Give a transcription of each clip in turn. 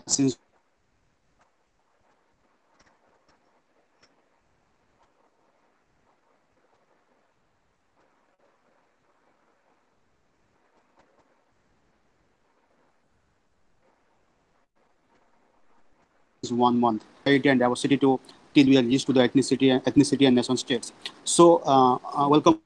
since is 1 month variety and diversity to till we are used to the ethnicity and nation states. So welcome.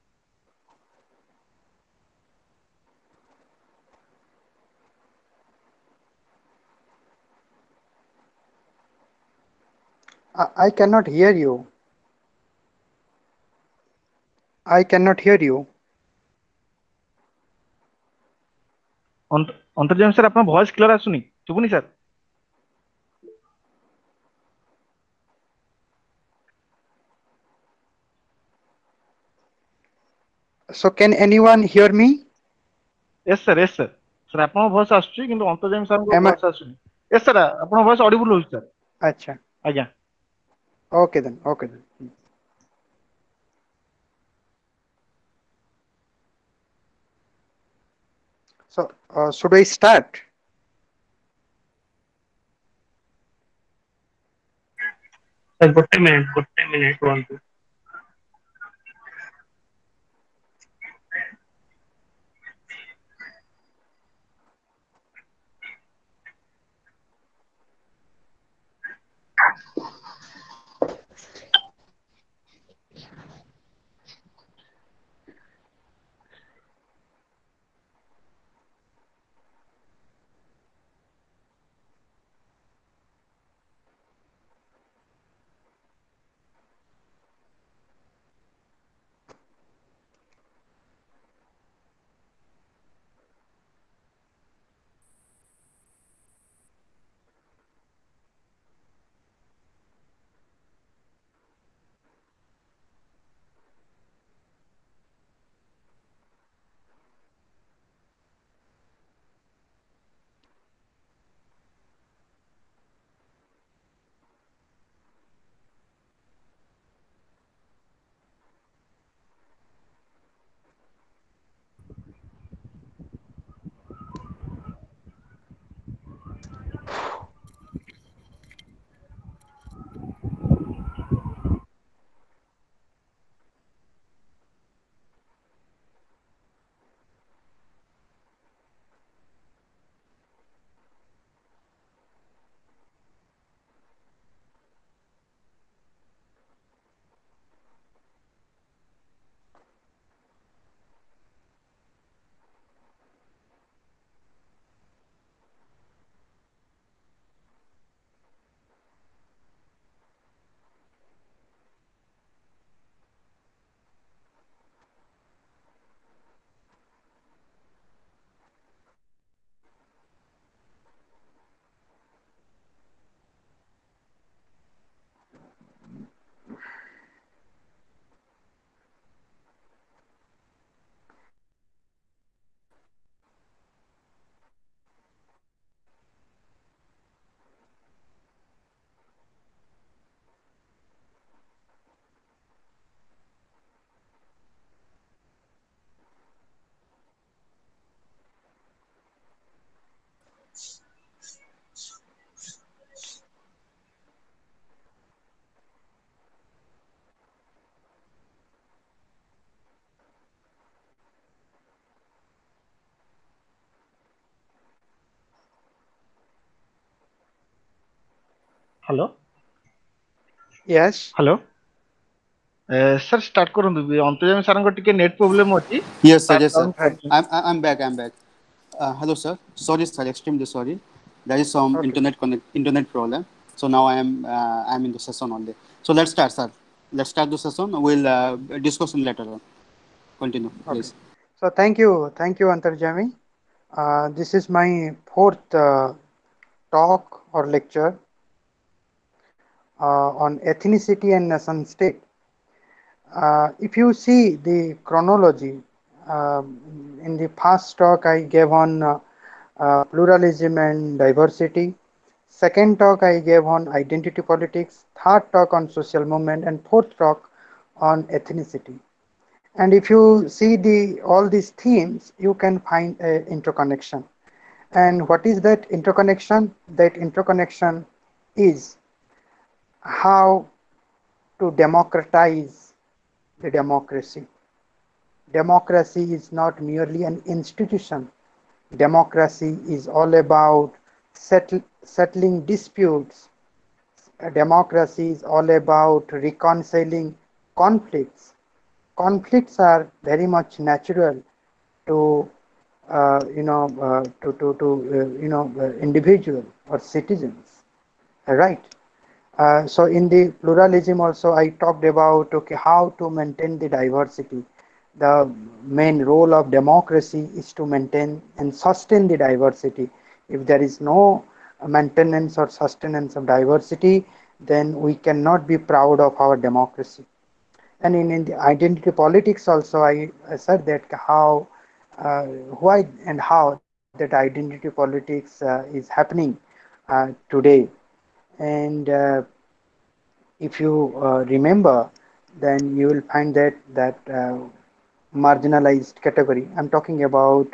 I cannot hear you. I cannot hear you. ଅନ୍ତର୍ଜାମ sir ଆପଣଙ୍କ voice clear ଆସୁନି, ଶୁଭୁନି ସାର୍? So can anyone hear me? yes sir, yes sir. Sir ଆପଣଙ୍କ voice ଆସୁଛି କିନ୍ତୁ ଅନ୍ତର୍ଜାମ ସାରଙ୍କ Am I? ଭଏସ ଆସୁନି। yes sir, ଆପଣଙ୍କ ଭଏସ ଅଡିବୁଲ ହଉଛି ସାର୍। Acha. ଆଜ୍ଞା। Okay then. Okay then. So should I start? ଗୋଟେ ମିନିଟ ରୁହନ୍ତୁ। Hello. Yes. Hello. Sir start କରନ୍ତୁ। ଅନ୍ତର୍ଜାମ ସାରଙ୍କ ଟିକେ ନେଟ୍ ପ୍ରୋବ୍ଲେମ ଅଛି। Yes sir, yes sir. Right. I'm back. I'm back. Hello sir. Sorry sir, extremely sorry. There is some Okay. internet problem. So now I'm in the session only. So let's start sir. Let's start the session. We'll discuss later on. Continue Okay. please. So thank you, Antarjami. This is my fourth talk or lecture on ethnicity and nation state. If you see the chronology, in the first talk I gave on pluralism and diversity. Second talk I gave on identity politics. Third talk on social movement, and fourth talk on ethnicity. And if you see the all these themes, you can find a interconnection. And what is that interconnection? That interconnection is how to democratize the democracy. Democracy is not merely an institution. Democracy is all about settling disputes. Democracy is all about reconciling conflicts. Conflicts are very much natural to individual or citizens, right? So in the pluralism also I talked about, okay, how to maintain the diversity. The main role of democracy is to maintain and sustain the diversity. If there is no maintenance or sustenance of diversity, then we cannot be proud of our democracy. And in the identity politics also, I said that how, uh, why and how that identity politics is happening today. And if you remember, then you will find that marginalized category. I'm talking about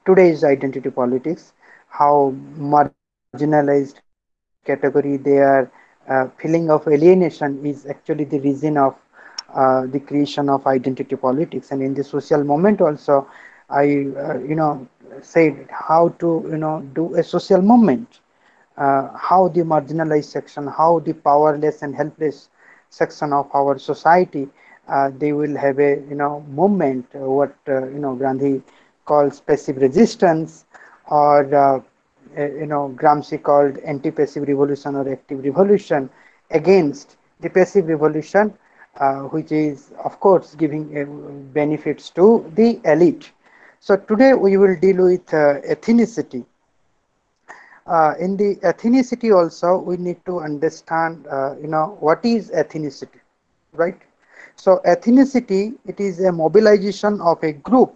today's identity politics, how marginalized category, their feeling of alienation is actually the reason of the creation of identity politics. And in the social movement also, I said how to do a social movement, how the marginalized section, how the powerless and helpless section of our society, they will have a movement, what Gandhi calls passive resistance, or Gramsci called anti-passive revolution or active revolution against the passive revolution, which is of course giving benefits to the elite. So today we will deal with ethnicity. In the ethnicity also we need to understand what is ethnicity, right? So ethnicity, it is a mobilization of a group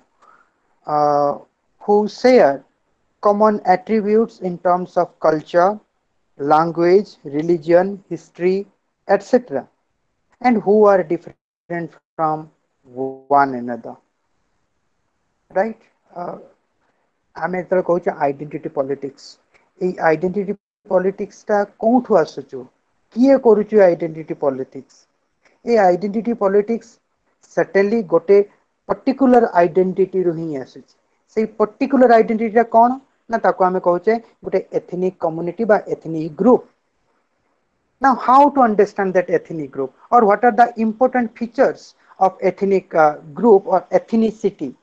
uh, who share common attributes in terms of culture, language, religion, history, etc., and who are different from one another, right? ଆମେ ଯେତେବେଳେ କହୁଛେ identity politics, ଏଇ identity ପଲିଟିକ୍ସଟା କୋଉଠୁ ଆସୁଛୁ, କିଏ କରୁଛୁ identity politics? এই identity politics certainly ଗୋଟେ particular identityରୁ ହିଁ ଆସୁଛି। ସେଇ particular identityଟା କ'ଣ ନା ତାକୁ ଆମେ କହୁଛେ ଗୋଟେ ethnic community ବା ethnic group। Now, how to understand that ethnic group, or what are the important features of ethnic group or ethnicity?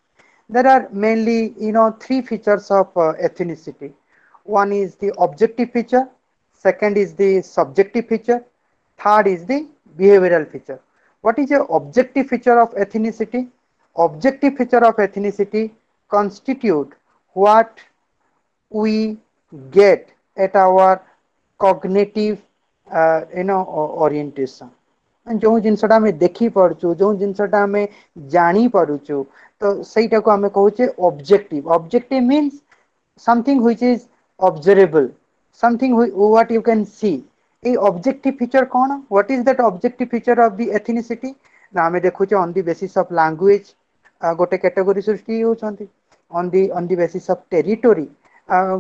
There are mainly, three features of ethnicity. One is the objective feature, second is the subjective feature, third is the behavioral feature. What is the objective feature of ethnicity? Objective feature of ethnicity constitute what we get at our cognitive orientation। जो जिनसटा आमे देखि पड़छु, जो जिनसटा आमे जानी पड़छु, तो ସେଇଟାକୁ ଆମେ କହୁଛେ objective। Objective means something which is observable, something what you can see। এই objective feature କ'ଣ? What is that objective feature of the ethnicity? ନା ଆମେ ଦେଖୁଛେ on the basis of language ଗୋଟେ category ସୃଷ୍ଟି ହେଉଛନ୍ତି, on the basis of territory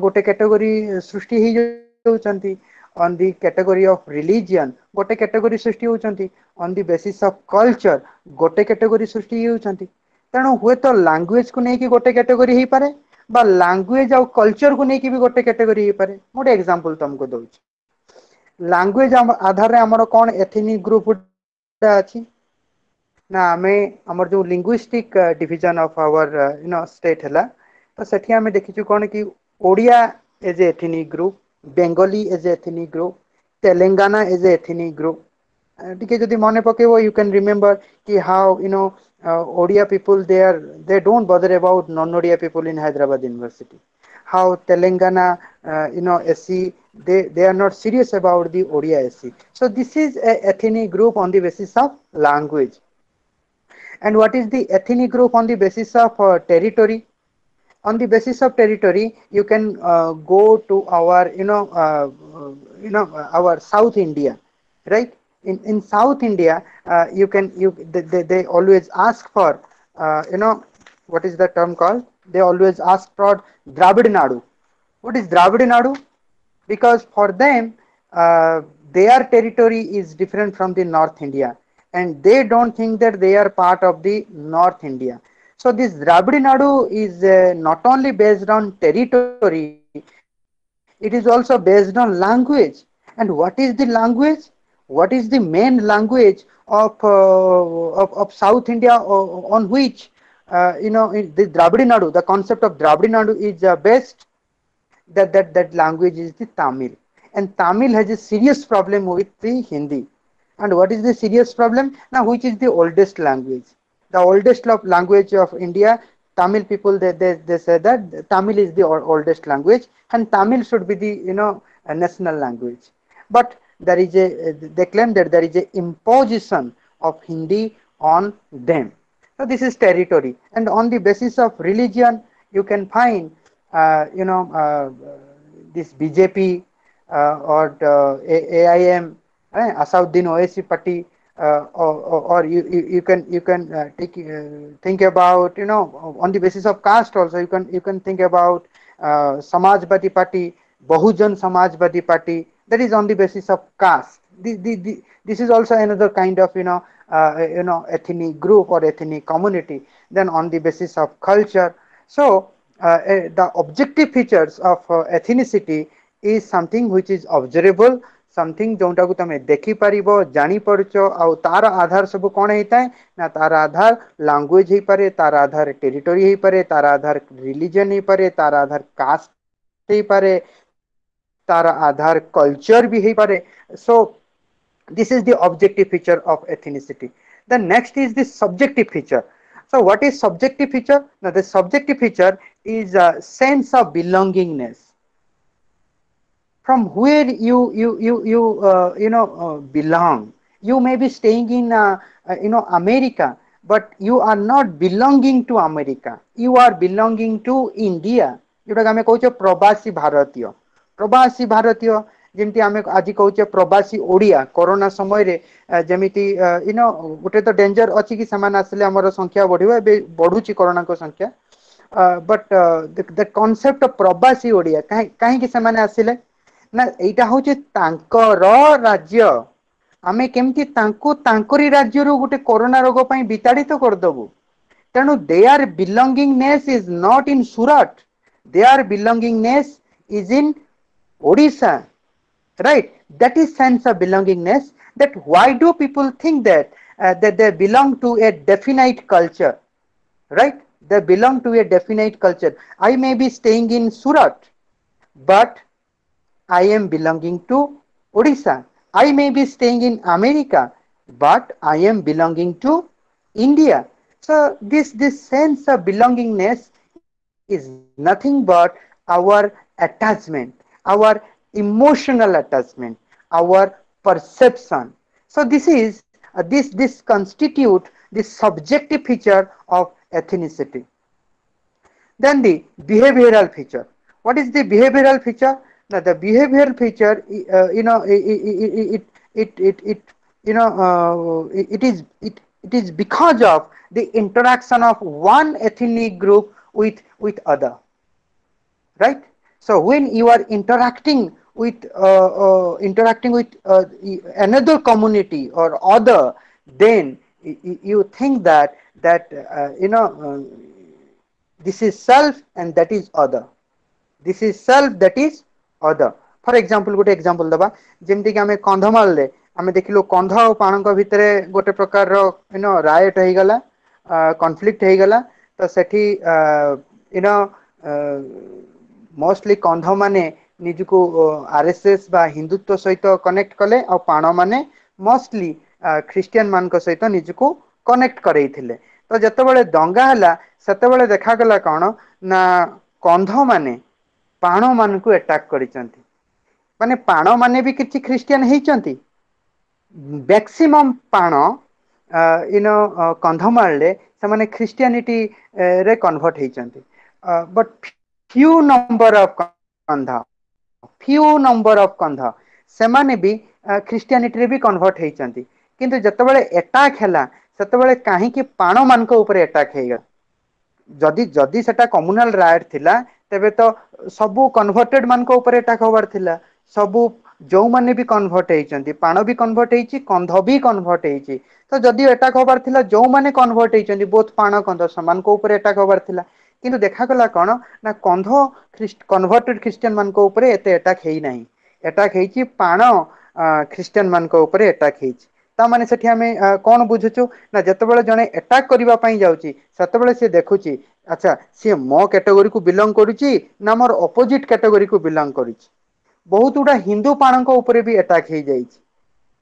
ଗୋଟେ category ସୃଷ୍ଟି ହେଇଯାଉଛନ୍ତି, on the category of religion ଗୋଟେ category ସୃଷ୍ଟି ହେଉଛନ୍ତି, on the basis of culture ଗୋଟେ category ସୃଷ୍ଟି ହେଉଛନ୍ତି। ତେଣୁ ହୁଏତ ଲାଙ୍ଗୁଏଜ କୁ ନେଇକି ଗୋଟେ category ହେଇପାରେ, বা ଲାଙ୍ଗୁଏଜ ଆଉ କଲଚର କୁ ନେଇକି ବି ଗୋଟେ category ହେଇପାରେ। ମୁଁ ଗୋଟେ ଏକ୍ସାମ୍ପଲ ତମକୁ ଦଉଛି। ଲାଙ୍ଗୁଏଜ ଆଧାରରେ ଆମର କ'ଣ ଏଥନିକ ଗ୍ରୁପ ଗୁଡ଼ା ଅଛି ନା, ଆମେ ଆମର ଯୋଉ linguistic division of our state ହେଲା, ତ ସେଠି ଆମେ ଦେଖିଛୁ କ'ଣ କି Odia as a ethnic group, Bengali as a ethnic group, Telangana as a ethnic group। ଟିକେ ଯଦି ମନେ ପକେଇବ, you can remember ki how Odia people they don't bother about non-Odia people in Hyderabad University, how Telangana SC they are not serious about the Odia SC। So this is a ethnic group on the basis of language। And what is the ethnic group on the basis of territory? On the basis of territory, you can go to our our South India, right? In South India, you can they always ask for what is the term called? They always ask for Dravid Nadu। What is Dravidian Nadu? Because for them, their territory is different from the North India, and they don't think that they are part of the North India. So this Dravidian Nadu is not only based on territory, it is also based on language. And what is the language? What is the main language of South India, on which in the Dravidian Nadu, the concept of Dravidian Nadu is based. That language is the Tamil, and Tamil has a serious problem with the Hindi. And what is the serious problem now? Which is the oldest language? The oldest language of India. Tamil people, they say that Tamil is the oldest language, and Tamil should be the a national language. But there is a they claim that there is a imposition of Hindi on them. So this is territory, and on the basis of religion, you can find this BJP or AIM, Asauddin Owaisi Party, or you can think about on the basis of caste also. You can think about Samajwadi Party, Bahujan Samajwadi Party. That is on the basis of caste. This is also another kind of ethnic group or ethnic community. Then on the basis of culture. So the objective features of ethnicity is something which is observable, something जोंटा को तमे देखि परिबो जानि परचो आ तार आधार सब कोन हेताय ना तार आधार language हे पारे तार आधार टेरिटरी हे पारे तार आधार रिलीजन हे पारे तार आधार कास्ट हे पारे तार आधार कल्चर भी हे पारे. So this is the objective feature of ethnicity. The next is the subjective feature. So what is subjective feature? Now the subjective feature is a sense of belongingness. From where you belong. You may be staying in America, but you are not belonging to America. You are belonging to India. जोटा आमे कहूचे प्रवासी भारतीय. प्रवासी भारतीय जेमती आमे आज कहूचे प्रवासी Odia. Corona समय रे जेमिति गोटे तो डेंजर अछि कि समान आसले हमर संख्या बढ़िबो बढ़ुची कोरोना को संख्या. बट द कांसेप्ट ऑफ प्रवासी ओडिया काहे कि समान आसिले ना एटा होचे तांकर राज्य. आमे केमती तांको तांकरी राज्य रो गोटे कोरोना रोग पई विताड़ित कर दबु. तेनु their belongingness is not in सूरत. Their belongingness is in Odisha, right? That is sense of belongingness. That why do people think that that they belong to a definite culture, right? They belong to a definite culture. I may be staying in Surat, but I am belonging to Odisha. I may be staying in America, but I am belonging to India. So this sense of belongingness is nothing but our attachment, our emotional attachment, our perception. So this is this constitute the subjective feature of ethnicity. Then the behavioral feature. What is the behavioral feature? Now the behavioral feature, it is because of the interaction of one ethnic group with other, right? So when you are interacting with another community or other, then you think that this is self and that is other. This is self, that is other. For example, गोटे example दबा जेमति कि हमें कंधमाल ले हमें देखिलो कंध और पाणक भितरे गोटे प्रकार रो रायट हे गला, कॉन्फ्लिक्ट हे गला. तो सेठी मोस्टली कंध माने निजको आरएसएस बा हिंदुत्व सहित कनेक्ट कले और पाण माने मोस्टली ख्रिस्टियन मान को सहित निजको कनेक्ट करैथिले. तो जतबेले दंगा हला सेतबेले देखा गला कोन ना कंध माने पाण मान को अटैक करिसंती. माने पाण माने भी किछि ख्रिस्टियन हेचंती. मैक्सिमम पाण कंधमाल रे से ख्रिस्टियानिटी रे कन्वर्ट हेचंती. But few number of Kondh से माने भी ख्रिस्टियानिटी रे भी कन्वर्ट हेचंती. किंतु जतबेले अटैक हैला सेतबेले काहे कि पाण मान को ऊपर अटैक हेगा. जदि जदि सेटा कम्युनल राइट थिला तेबे तो सबू कन्वर्टेड मान को ऊपर अटैक होबार थिला सबू जो माने भी कन्वर्ट होइचंती पाण भी कन्वर्ट होइची कंध भी कन्वर्ट होइची तो जदि अटैक होबार थिला जो माने कन्वर्ट होइचंती बोथ पाण कंध समान को ऊपर अटैक होबार थिला किंतु देखा गला कोन ना कंध कन्वर्टेड क्रिश्चियन मान को ऊपर एते अटैक हेई नाही अटैक हेइची पाण क्रिश्चियन मान को ऊपर अटैक हेइची ता माने सेठी हमें कोन बुझुचु ना जतबेले जने अटैक करिवा पई जाउची सेतबेले से देखुची अच्छा सी मो कैटेगरी को बिलोंग करूची ना मोर ऑपोजिट कैटेगरी को बिलोंग करूची बहुत गुड़ा हिंदू पाण को ऊपर भी अटैक हो जाइए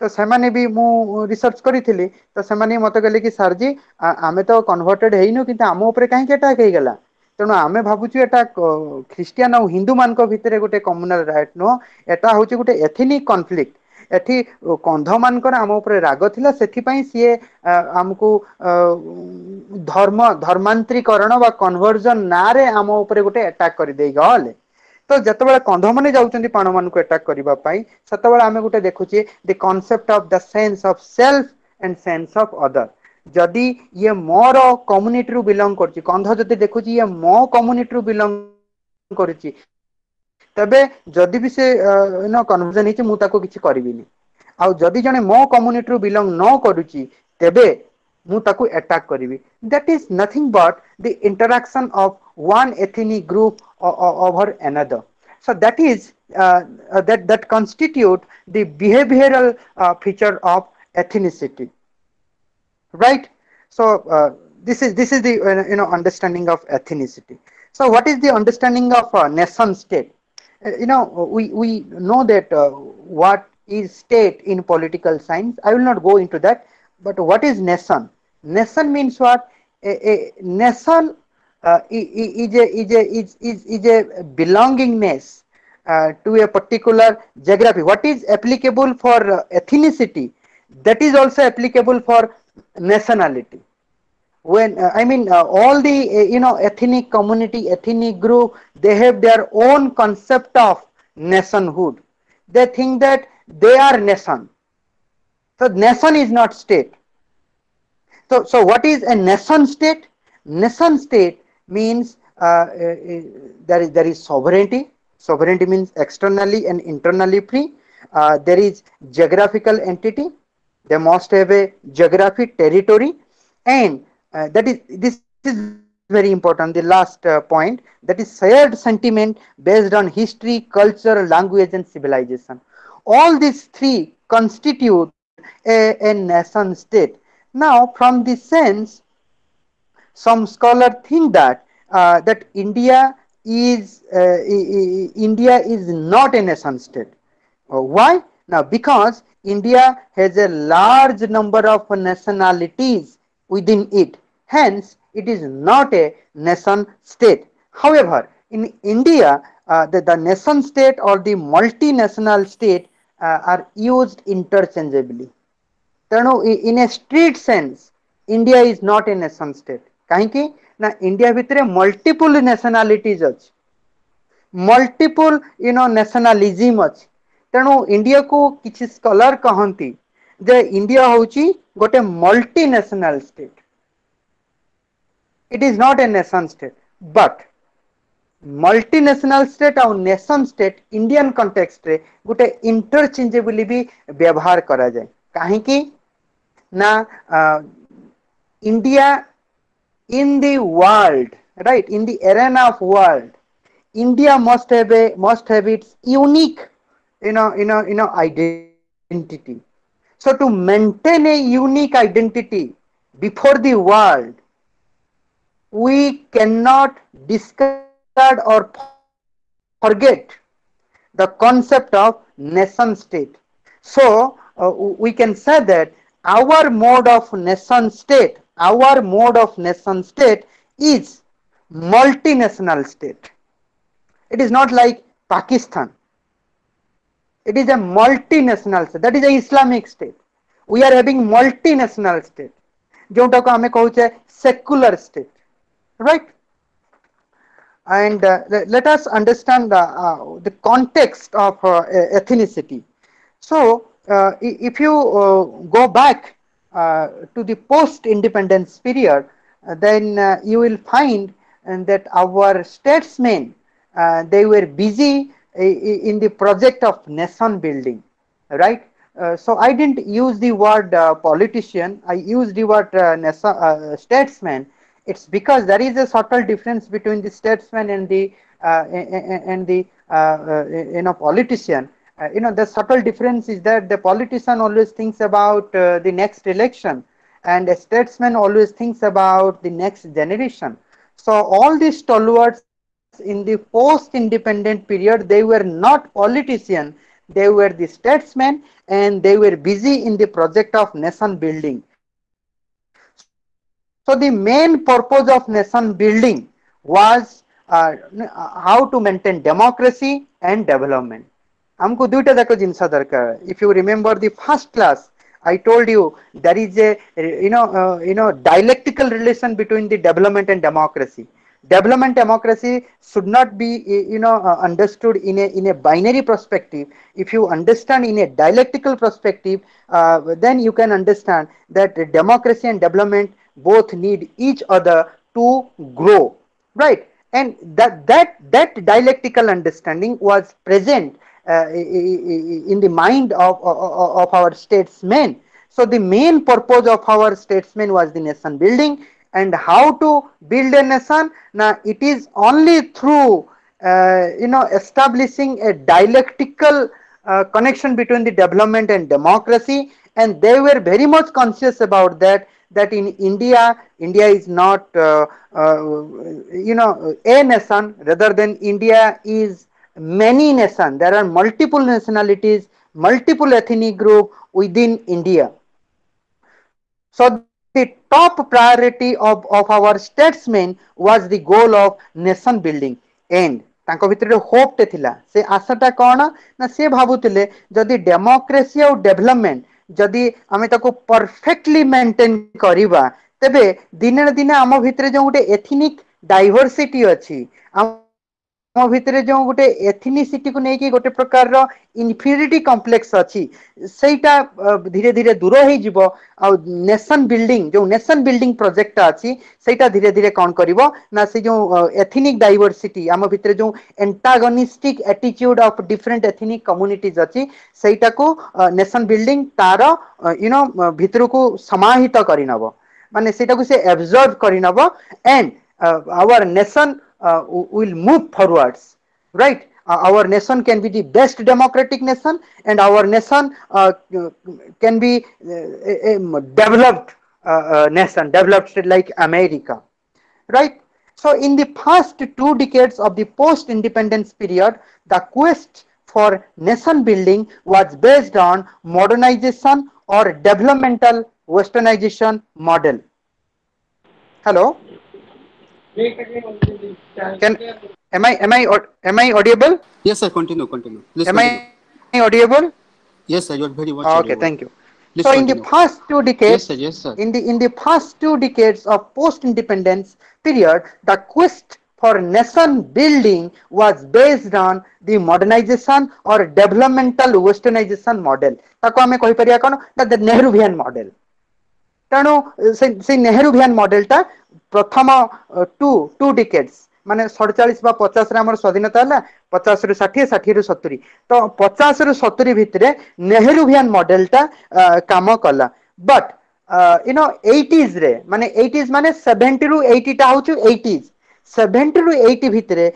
तो से भी मु रिसर्च करी तो से मत कहले कि सर जी आमे तो कन्वर्टेड हेइनु किंतु आम ऊपर कहीं अटैक हो गला तेणु आमे भावुछु एटा ख्रीस्टियन और हिंदू मान भितर गोटे कम्युनाल राइट नुह एटा हूँ गोटे एथनिक कनफ्लिक्ट एठी कंध मानकर आम उपर राग थिला सेथिपई सीए आमको धर्मांतरीकरण बा कन्वर्जन ना रे आम उपर गोटे अटैक कर दे गले तो जितेबाला कंध मैंने जाऊँच पाण मान को अटैक करने से आम गोटे देखुचे the concept of the sense of self and sense of other जदि ये मोर कम्युनिटी रु बिलोंग कर कंध जदि देखुची ये मो कम्युनिटी रु बिलोंग करुची तबे जदि भी से कन्वर्जन होती मुझे किसी करी आउ जदि जने मो कम्युनिटी रु बिलोंग न करुची तेबे मु ताकू अटैक करी that is nothing but the interaction of one ethnic group over another so that is that constitute the behavioral feature of ethnicity right so this is the understanding of ethnicity so what is the understanding of nation state we know that what is state in political science I will not go into that but what is nation means what a nation is a belongingness to a particular geography. What is applicable for ethnicity, that is also applicable for nationality. When I mean all the ethnic community, ethnic group, they have their own concept of nationhood. They think that they are nation. So nation is not state. So what is a nation state? Nation state means there is sovereignty. Sovereignty means externally and internally free. There is geographical entity. They must have a geographic territory, and this is very important. The last point, that is shared sentiment based on history, culture, language, and civilization. All these three constitute a nation state. Now, from this sense, some scholars think that that India is not a nation state. Why? Now, because India has a large number of nationalities within it. Hence, it is not a nation state. However, in India, the nation state or the multinational state are used interchangeably. In a strict sense, India is not a nation state. कहीं ना India भितर multiple nationalities अच्छी multiple nationalism अच्छी तेणु India को किसी scholar कहती जे India होची गोटे multi national state it is not a nation state but multinational state और नेशन स्टेट इंडियन कंटेक्स्ट रे गोटे इंटरचेंजेबली भी व्यवहार करा जाए कहीं ना India in the world, right, in the arena of world, India must have its unique identity. So to maintain a unique identity before the world, we cannot discard or forget the concept of nation state. So we can say that our mode of nation state is multinational state. It is not like Pakistan. It is a multinational state. That is an Islamic state. We are having multinational state. जोटा को हमें कहूचे secular state, right? And let us understand the context of ethnicity. So if you go back to the post-independence period, then you will find that our statesmen they were busy in the project of nation building, right? So I didn't use the word politician, I used the word statesman. It's because there is a subtle difference between the statesman and the politician. The subtle difference is that the politician always thinks about the next election, and a statesman always thinks about the next generation. So all these stalwarts in the post-independent period, they were not politicians, they were the statesmen, and they were busy in the project of nation building. So the main purpose of nation building was how to maintain democracy and development. हमको दुईटा जाक जिनस दरकार. If you remember the first class, I told you there is a dialectical relation between the development and democracy. Development democracy should not be understood in a binary perspective. If you understand in a dialectical perspective, then you can understand that democracy and development both need each other to grow, right? And that dialectical understanding was present in the mind of our statesmen. So the main purpose of our statesmen was the nation building. And how to build a nation? Now it is only through establishing a dialectical connection between the development and democracy, and they were very much conscious about that. That in India is not a nation, rather than India is many nations. There are multiple nationalities, multiple ethnic group within India. So the top priority of our statesmen was the goal of nation building. And ତାଙ୍କ ଭିତରେ hope ଟେ ଥିଲା. ସେ ଆଶାଟା କଣ ନା ସେ ଭାବୁଥିଲେ ଯଦି ଡେମୋକ୍ରେସି ଆଉ ଡେଭଲପମେଣ୍ଟ ଯଦି ଆମେ ତାକୁ ପରଫେକ୍ଟଲି ମେଣ୍ଟେନ କରିବା, ତେବେ ଦିନେ ନା ଦିନେ ଆମ ଭିତରେ ଯୋଉ ଗୋଟେ ଏଥନିକ ଡାଇଭରସିଟି ଅଛି, ଆମ ଭିତରେ ଯୋଉ ଗୋଟେ ଏଥନିସିଟି କୁ ନେଇକି ଗୋଟେ ପ୍ରକାରର ଇନଫିରିଟି କମ୍ପ୍ଲେକ୍ସ ଅଛି, ସେଇଟା ଧୀରେ ଧୀରେ ଦୂର ହେଇଯିବ. ଆଉ ନେସନ ବିଲ୍ଡିଂ ଯୋଉ ନେସନ ବିଲ୍ଡିଂ ପ୍ରୋଜେକ୍ଟଟା ଅଛି, ସେଇଟା ଧୀରେ ଧୀରେ କଣ କରିବ ନା ସେ ଯୋଉ ଏଥନିକ ଡାଇଭରସିଟି, ଆମ ଭିତରେ ଯୋଉ ଏଣ୍ଟାଗନିଷ୍ଟିକ ଆଟିଚ୍ୟୁଡ ଅଫ ଡିଫରେଣ୍ଟ ଏଥନିକ କମ୍ୟୁନିଟିଜ ଅଛି, ସେଇଟାକୁ ନେସନ ବିଲ୍ଡିଂ ତାର ଭିତରକୁ ସମାହିତ କରିନବ, ମାନେ ସେଇଟାକୁ ସେ absorb କରିନବ. and our nation will move forwards, right? Our nation can be the best democratic nation, and our nation can be a developed nation, developed state like America, right? So in the first 2 decades of the post-independence period, the quest for nation building was based on modernization or developmental westernization model. Hello? Am I audible? Yes, sir. Continue. Please am continue. I audible? Yes, sir. You are very much Okay, audible. thank you. Please So continue. in the first 2 decades, Yes, sir. in the first 2 decades of post-independence period, the quest for nation building was based on the modernization or developmental westernization model. ताको हमें कहि परिया कोन the Nehruvian model. तेणु से Nehruvian मॉडलटा प्रथम to decades माने 47 बा 50 रे हमर स्वाधीनता हला, 50 रु 60, 60 रु 70, तो 50 रु 70 भितरे नेहरूवियन मॉडलटा काम कला. बट 80s रे माने 80s माने 70 रु 80 टा होछु 80s, 70 रु 80 भितरे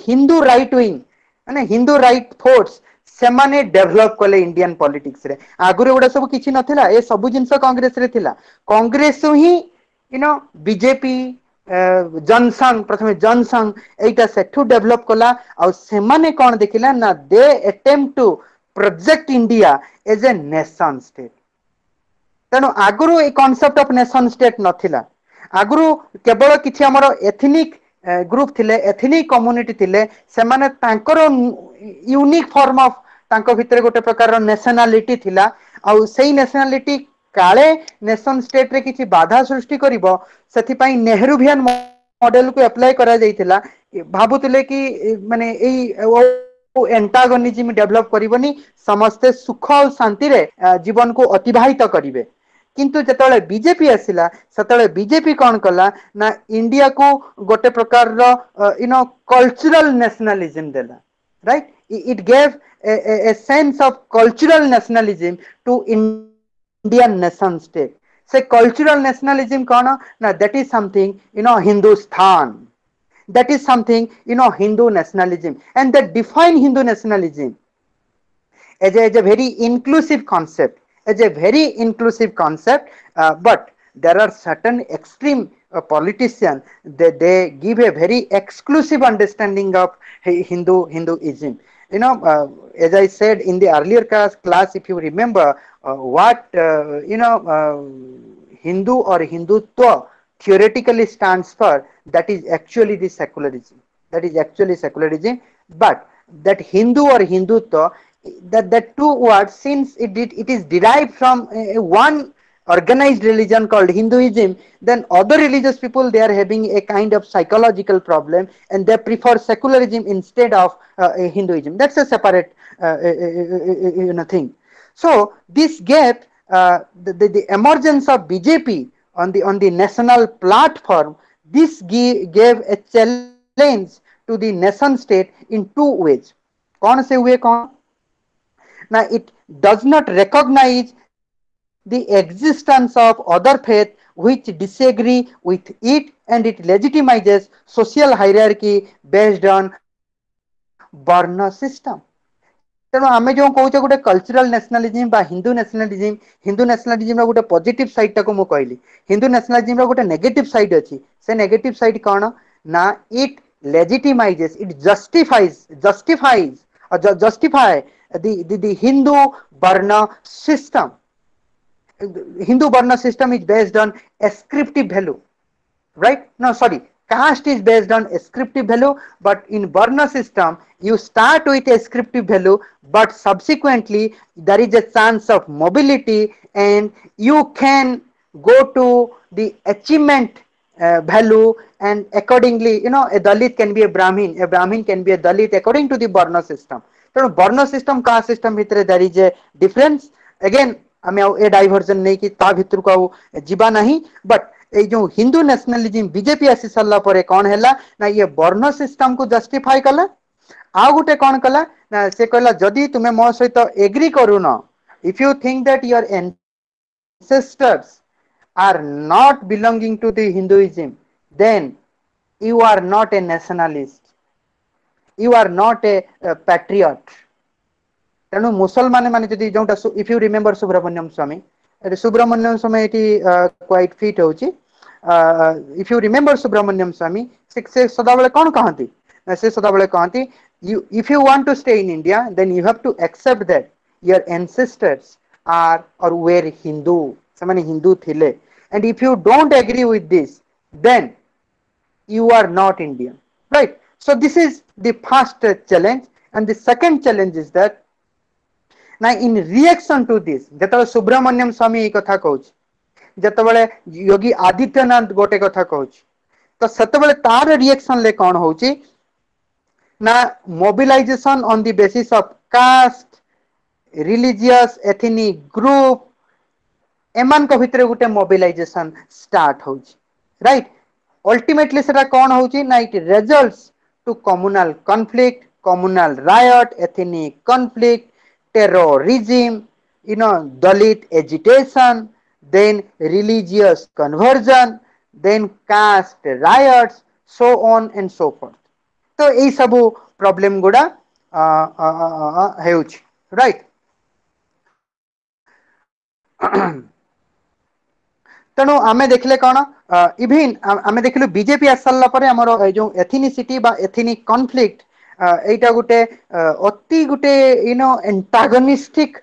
हिंदू राइट विंग माने हिंदू राइट फोर्स सेमाने डेभलप कले इंडियन पॉलिटिक्स रे. आगुरे गुडा सब किछि नथिला, ए सब जिंस कांग्रेस रे थिला. कांग्रेस ही बीजेपी जनसंघ प्रथमे जनसंघ एटा सेठू डेभलप कला. आ सेमाने कोन देखिला ना the attempt to project India as a nation state. तेणु आगुरु a concept of nation state नथिला. आगुरु केवल किछि हमर एथनिक ग्रुप थिले, एथनिक कम्युनिटी थिले, सेमाने तांकर यूनिक फॉर्म ऑफ तांको भितरे गोटे प्रकार नेशनलिटी थिला. आ सेही नेशनलिटी काले नेशन स्टेट रे किछि बाधा सृष्टि करिवो, सेथि पई नेहरूवियन मॉडल को अप्लाई करा जाइतिला. भाबुतिले कि माने एई एंटागोनिज्म डेवलप करिवनी, समस्ते सुख और शांति रे जीवन को अतिबाहित करिवे. किंतु जतले बीजेपी आसिला सेतले बीजेपी कौन कला ना इंडिया को गोटे प्रकार रो कल्चरल नेशनलिज्म देला right it gave a sense of cultural nationalism to Indian nation state say cultural nationalism कौन ना that is something Hindustan that is something Hindu nationalism and that define Hindu nationalism as a very inclusive concept as a very inclusive concept but there are certain extreme politicians they give a very exclusive understanding of Hinduism as I said in the earlier class if you remember what Hindu or Hindutva theoretically stands for that is actually the secularism but that Hindu or Hindutva that two words since it is derived from one organized religion called Hinduism then other religious people they are having a kind of psychological problem and they prefer secularism instead of Hinduism that's a separate thing so this gap the emergence of BJP on the national platform this gave a challenge to the nation state in two ways कौन से हुए कौन now it does not recognize the existence of other faith which disagree with it and it legitimizes social hierarchy based on Varna system तेणु आम जो कौचे गोटे cultural nationalism बा Hindu nationalism गोटे पॉजिटिव साइड टाको मु कहली हिंदू नेशनलिज्म गोटे नेगेटिव साइड अच्छी से नेगेटिव साइड कौन ना it legitimises it justify the Hindu Varna system. Hindu Varna system is based on ascriptive value, right? No, sorry, caste is based on ascriptive value, but in Varna system, you start with ascriptive value, but subsequently there is a chance of mobility and you can go to the achievement value and accordingly, a Dalit can be a Brahmin can be a Dalit according to the Varna system. So Varna system, caste system, there is a difference. Again, आम ए diversion नहीं कि ता भितर को जीवा नहीं but ए जो Hindu nationalism BJP आसी सारा पर कौन है ना ये वर्ण सिस्टम को जस्टिफाई कला आ गोटे कौन कला ना से कहला जदि तुमे मो सहित एग्री करून if you think that your ancestors are not belonging to the Hinduism then you are not a nationalist you are not a patriot तेणु मुसलमान माने जदि जोटा if you remember Subramanian Swamy एटी क्वाइट फिट होची if you remember Subramanian Swamy से सदा बेले कोन कहंती से सदा बेले कहंती you if you want to stay in India then you have to accept that your ancestors are or were Hindu samane Hindu thile and if you don't agree with this then you are not Indian, right? So this is the first challenge and the second challenge is that now in reaction to this जतबे सुब्रमण्यम स्वामी ए कथा कहूच जतबे योगी आदित्यनाथ गोटे कथा कहूच तो सेतबे तार reaction ले कोन होची ना mobilization on the basis of caste religious ethnic group एमान को भितरे गोटे mobilization start होची right ultimately सेटा कोन होची ना it results to communal conflict communal riot ethnic conflict terrorism Dalit agitation then religious conversion then caste riots so on and so forth तो यही सब प्रॉब्लम गुड़ा हेउच राइट तेणु आमे देखले कौन इवन आमे देखलु बीजेपी आसला परे हमर जो एथनिसिटी बा एथनिक कॉन्फ्लिक्ट एटा गुटे अति गुटे एंटागोनिस्टिक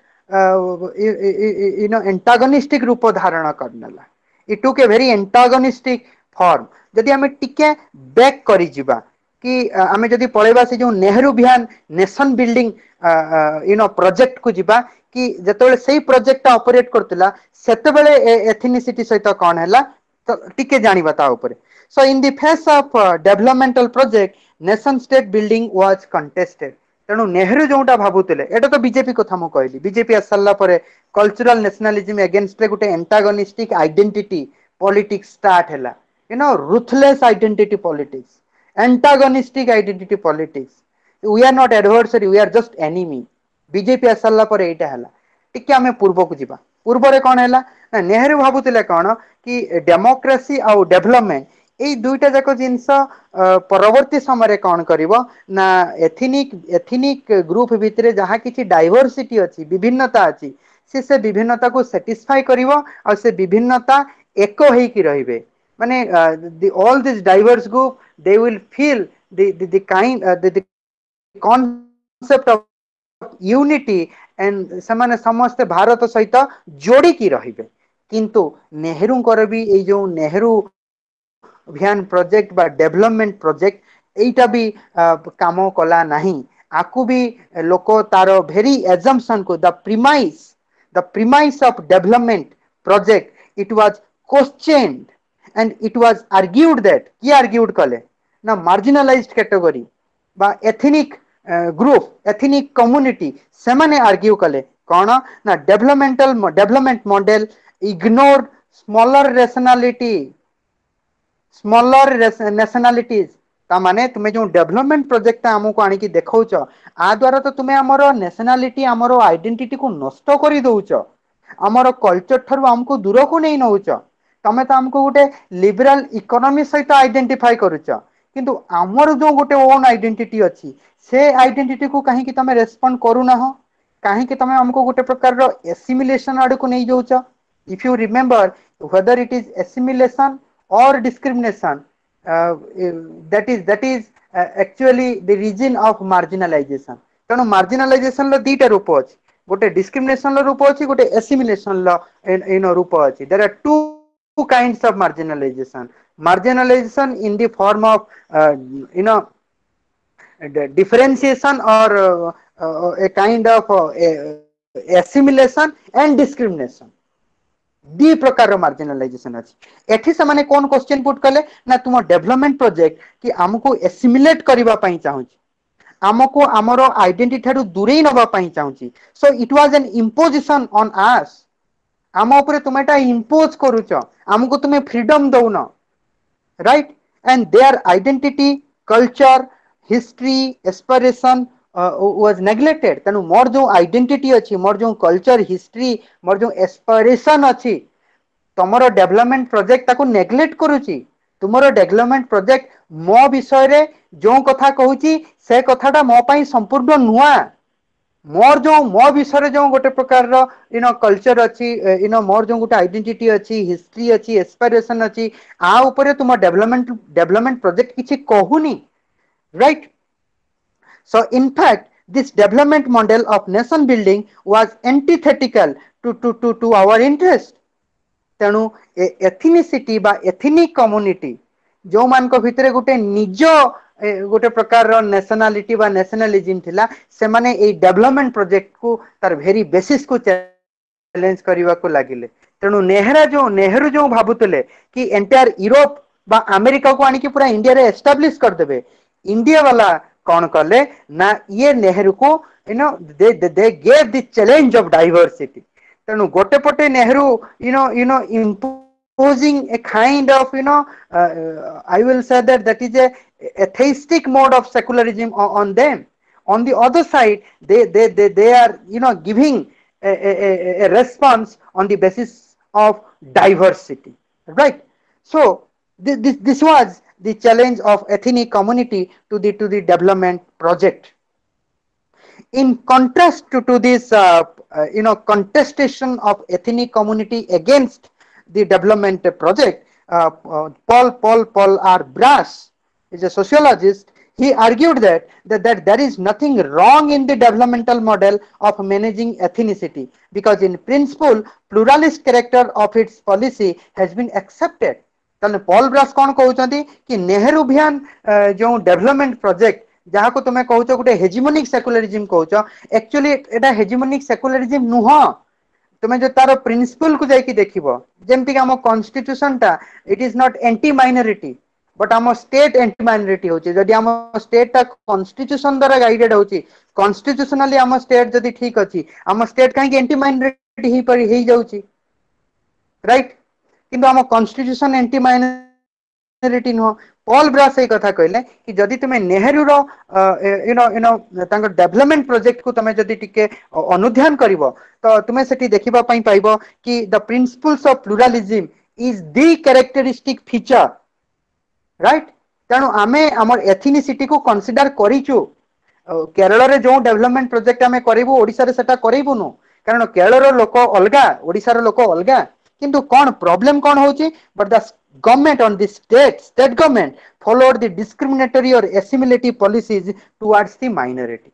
एंटागोनिस्टिक रूप धारण करनला it took a very antagonistic form जदि आमे टिके बैक करि जिबा कि आमे जदि पळेबा से जो नेहरू अभियान नेशन बिल्डिंग प्रोजेक्ट को जिबा कि जतबेले सेही प्रोजेक्ट ऑपरेट करतिला सेतबेले एथनिसिटी सहित कोन हैला तो टिके जानि बता ऊपर so in the face of developmental project nation state building was contested तेणु नेहरू जोटा भावुले एटा तो बीजेपी कथा मु कहली बीजेपी आस सारा पर कल्चरल नेशनलिज्म एगेंस्ट गोटे एंटागोनिस्टिक आइडेंटिटी पॉलिटिक्स स्टार्ट है you know ruthless identity politics antagonistic identity politics we are not adversary we are just enemy BJP आस सारा पर एटा है टिके आम पूर्व को जीवा पूर्व कौन है ना नेहरू भावुले कौन कि डेमोक्रेसी आउ डेभलपमेंट এই দুইটা যাক জিনিস পরবর্তী সময় কଣ করিব না এথনিক গ্রুপ ভিতরে যাহা কিছু ডাইভরসিটি ଅଛି বিভিন্নতা ଅଛି से विभिन्नता को सेटिस्फाई करिवो और से विभिन्नता एको ହେଇକି ରହିବେ माने all these diverse group they will feel the kind the concept of unity and ସେମାନେ ସମସ୍ତେ ଭାରତ ସହିତ जोड़िकी रहिबे किंतु नेहरूंकर भी ए जो नेहरू अभियान प्रोजेक्ट बा डेवलपमेंट प्रोजेक्ट एटा भी काम कला नहीं आकु भी लोक तार भेरी एजम्पशन को the premise of development project it was questioned and it was argued that की आर्ग्यूड कले ना मार्जिनलाइज्ड कैटेगरी बा एथनिक ग्रुप एथनिक कम्युनिटी से माने आर्ग्यू कले कौन ना development model ignore smaller nationalities माने तुम्हें जो डेवलपमेंट प्रोजेक्ट आमको आनिकी देखौछ आ द्वारा तो तुम्हें आमर नेशनलिटी आमर आइडेंटिटी को नष्ट कर दौच आमर कल्चर ठरू आमको दूर को नहीं नौच तमें तो आमको गोटे लिबराल इकोनॉमी सहित आइडेंटिफाई करुच किंतु आमर जो गोटे ओन आइडेंटिटी अच्छी से आइडेंटिटी को कहीं तमें रेस्पॉन्ड करूना कहीं तमें हमको गोटे प्रकार रो एसिमिलेशन आड़ को नहीं जाउछ if you remember whether it is assimilation or discrimination that is actually the region of marginalization तेणु marginalization लो दीटा रूप अछि गोटे discrimination लो रूप अछि गोटे assimilation लो इन रूप अछि there are two kinds of marginalization in the form of differentiation or a kind of assimilation and discrimination दी प्रकार मार्जिनलाइजेशन अच्छी एठी से माने कौन क्वेश्चन पुट कले ना तुम डेवलपमेंट प्रोजेक्ट कि हमको एसिमुलेट करबा पई चाहूची हमको हमरो आइडेंटिटी ठाडू दूरे नबा पई चाहूची so it was an imposition on us हम ऊपर तुमेटा इंपोज करूछ हमको तुमे फ्रीडम दउन right and their identity culture history aspiration was neglected तेनु मोर जो आइडेंटिटी अच्छी मोर जो कल्चर हिस्ट्री मोर जो एस्पिरेशन अच्छी तुमरो डेवलपमेंट प्रोजेक्ट ताको नेग्लेक्ट करूची तुमरो डेवलपमेंट प्रोजेक्ट मो विषय रे जो कथा कहूची से कथाटा मो पई संपूर्ण नुआ मो विषय जो गोटे प्रकार रो कल्चर अच्छी मोर जो गोटे आइडेंटिटी अच्छी हिस्ट्री अच्छी एस्पिरेशन अच्छी आ ऊपर तुम डेवलपमेंट प्रोजेक्ट किछि कहूनी right So in fact, this development model of nation building was antithetical to our interest. तेणु एथनिसिटी बा एथनिक कम्युनिटी जो मान को भितरे गोटे निज गोटे प्रकार नेशनलिटी बा नेशनलिज्म थिला से माने ए डेवलपमेंट प्रोजेक्ट को तार भेरी बेसिस को चैलेंज करबा को लागिले तेणु नेहरू जो भाबुतले कि एंटायर यूरोप बा अमेरिका को आनी कि पूरा इंडिया रे एस्टैब्लिश कर देबे इंडिया वाला कौन कले ना ये नेहरू को they gave the challenge of diversity तेणु गोटे पटे Nehru imposing a kind of I will say that is a atheistic mode of secularism on them on the other side they are giving a response on the basis of diversity right so this was the challenge of ethnic community to the development project. In contrast to this, contestation of ethnic community against the development project, Paul R. Brass is a sociologist. He argued that there is nothing wrong in the developmental model of managing ethnicity because in principle, pluralist character of its policy has been accepted. तने Paul brass कौन कहउचंती कि नेहरू अभियान जो development project जहाँ को तुम्हें कहउच गोटे हेजिमोनिक secularism कहउच actually एटा हेजिमोनिक secularism नुह तुम्हें जो तार प्रिंसिपल को जाई कि देखिबो जेमति कि हम कॉन्स्टिट्यूशन टा it is not anti minority but आम स्टेट एंटी माइनॉरिटी होची जदि आम स्टेट टा कॉन्स्टिट्यूशन द्वारा गाइडेड होची कॉन्स्टिट्यूशनली आम स्टेट जदि ठीक अछि आम स्टेट काहे एंटी माइनॉरिटी ही जाउची राइट किंतु आम कॉन्स्टिट्यूशन एंटी माइनॉरिटी नुह पॉल ब्रास ए कथा कहले कि जदि तुमे नेहरू रो तांको डेवलपमेंट प्रोजेक्ट को तुमे जदि टिके अनुध्यान करिवो तो तुमे सेठी देखिबा पई पाइबो कि the principles of pluralism is the characteristic feature right तेणु आमे हमर एथिनिसिटी को कंसीडर करिचु केरल रे जो डेवलपमेंट प्रोजेक्ट आमे करिवु ओडिसा रे सेटा करिवुनु कारण केरल रो लोक अलगा ओडिसा रो लोक अलगा किंतु कोन प्रॉब्लम कोन होची but the government on the state government followed the discriminatory or assimilative policies towards the minority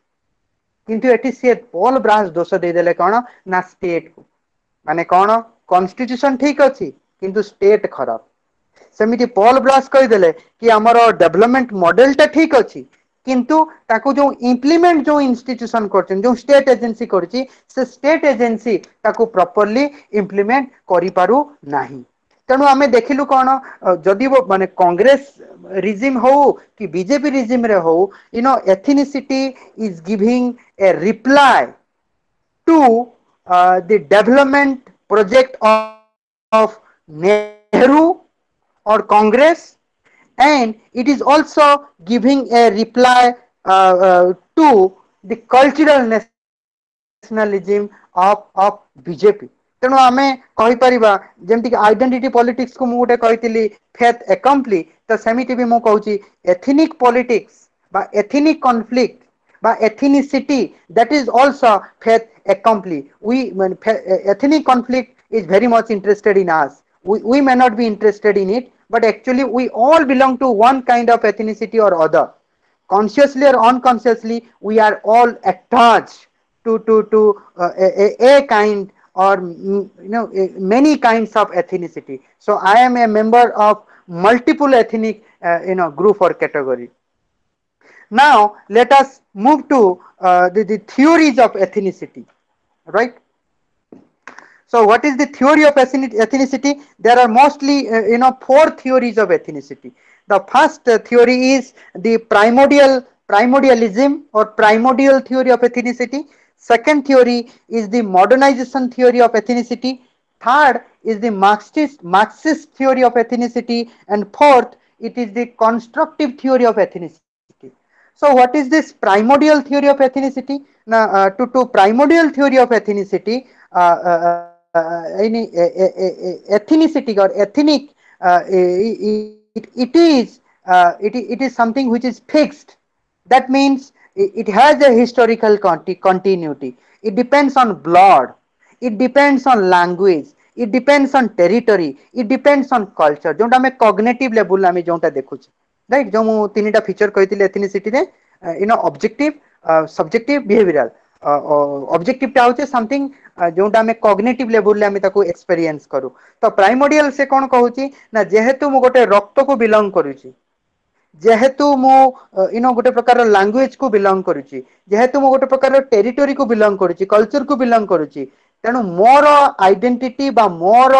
किंतु एटी से पॉल ब्रास दोष दे देले कोन ना स्टेट को माने कोन कॉन्स्टिट्यूशन ठीक अछि किंतु स्टेट खराब सेमिति पॉल ब्रास कहि देले कि हमर डेवलपमेंट मॉडल ता ठीक अछि किंतु ताको जो इंप्लीमेंट जो इंस्टीट्यूशन करछन जो स्टेट एजेंसी करछि से स्टेट एजेंसी ताको प्रॉपर्ली इंप्लीमेंट करि पारु नाही तेणु आमे देखिलु कोन जदि वो माने कांग्रेस रिजिम हो कि बीजेपी रिजिम रे हो ethnicity is giving a reply to the development project of Nehru or Congress and it is also giving a reply to the cultural nationalism of BJP तेणु आमे कहि परिबा जेमति आइडेंटिटी पॉलिटिक्स को मु गोटे कहितली फेथ एकम्पली तो सेमिति भी मु कहूची एथनिक पॉलिटिक्स बा एथनिक कॉन्फ्लिक्ट बा ethnicity that is also fait accompli we ethnic conflict is very much interested in us we may not be interested in it but actually we all belong to one kind of ethnicity or other consciously or unconsciously we are all attached to a kind or many kinds of ethnicity so I am a member of multiple ethnic group or category now let us move to the theories of ethnicity right so what is the theory of ethnicity there are mostly four theories of ethnicity the first theory is the primordialism or primordial theory of ethnicity second theory is the modernization theory of ethnicity third is the marxist theory of ethnicity and fourth it is the constructive theory of ethnicity so what is this primordial theory of ethnicity now to primordial theory of ethnicity any ethnicity or ethnic it is something which is fixed that means it has a historical continuity it depends on blood it depends on language it depends on territory it depends on culture जोंटा हमें cognitive level हमें जोंटा देखुचे right जो मु तीनटा feature कहितले ethnicity रे objective subjective behavioural objective टा होचे something जोंटा हमें cognitive level हमें ताको एक्सपीरियंस करू तो प्राइमोडियल से कोन कहूची ना जेहेतु मु गोटे रक्त को बिलोंग करूची जेहेतु मु गोटे प्रकार लैंग्वेज को बिलोंग करूची जेहेतु मु गोटे प्रकार टेरिटोरी को बिलोंग करूची कल्चर को बिलोंग करूची तेणु मोर आइडेंटिटी बा मोर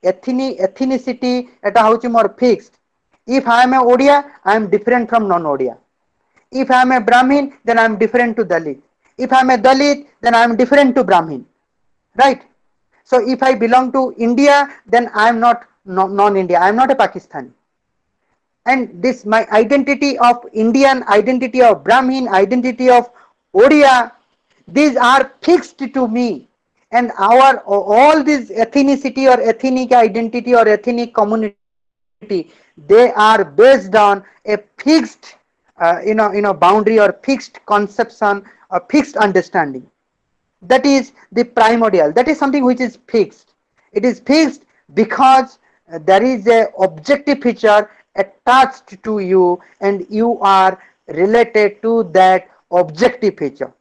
एथनिसिटी एटा होची मोर fixed if I am a Odia I am different from non Odia if I am a Brahmin then I am different to Dalit if I am a Dalit then I am different to Brahmin right so if I belong to India then I am not non-India I am not a Pakistani and this my identity of Indian identity of Brahmin identity of Odia these are fixed to me and our all this ethnicity or ethnic identity or ethnic community they are based on a fixed boundary or fixed conception or fixed understanding that is the primordial that is something which is fixed it is fixed because there is a objective feature attached to you and you are related to that objective feature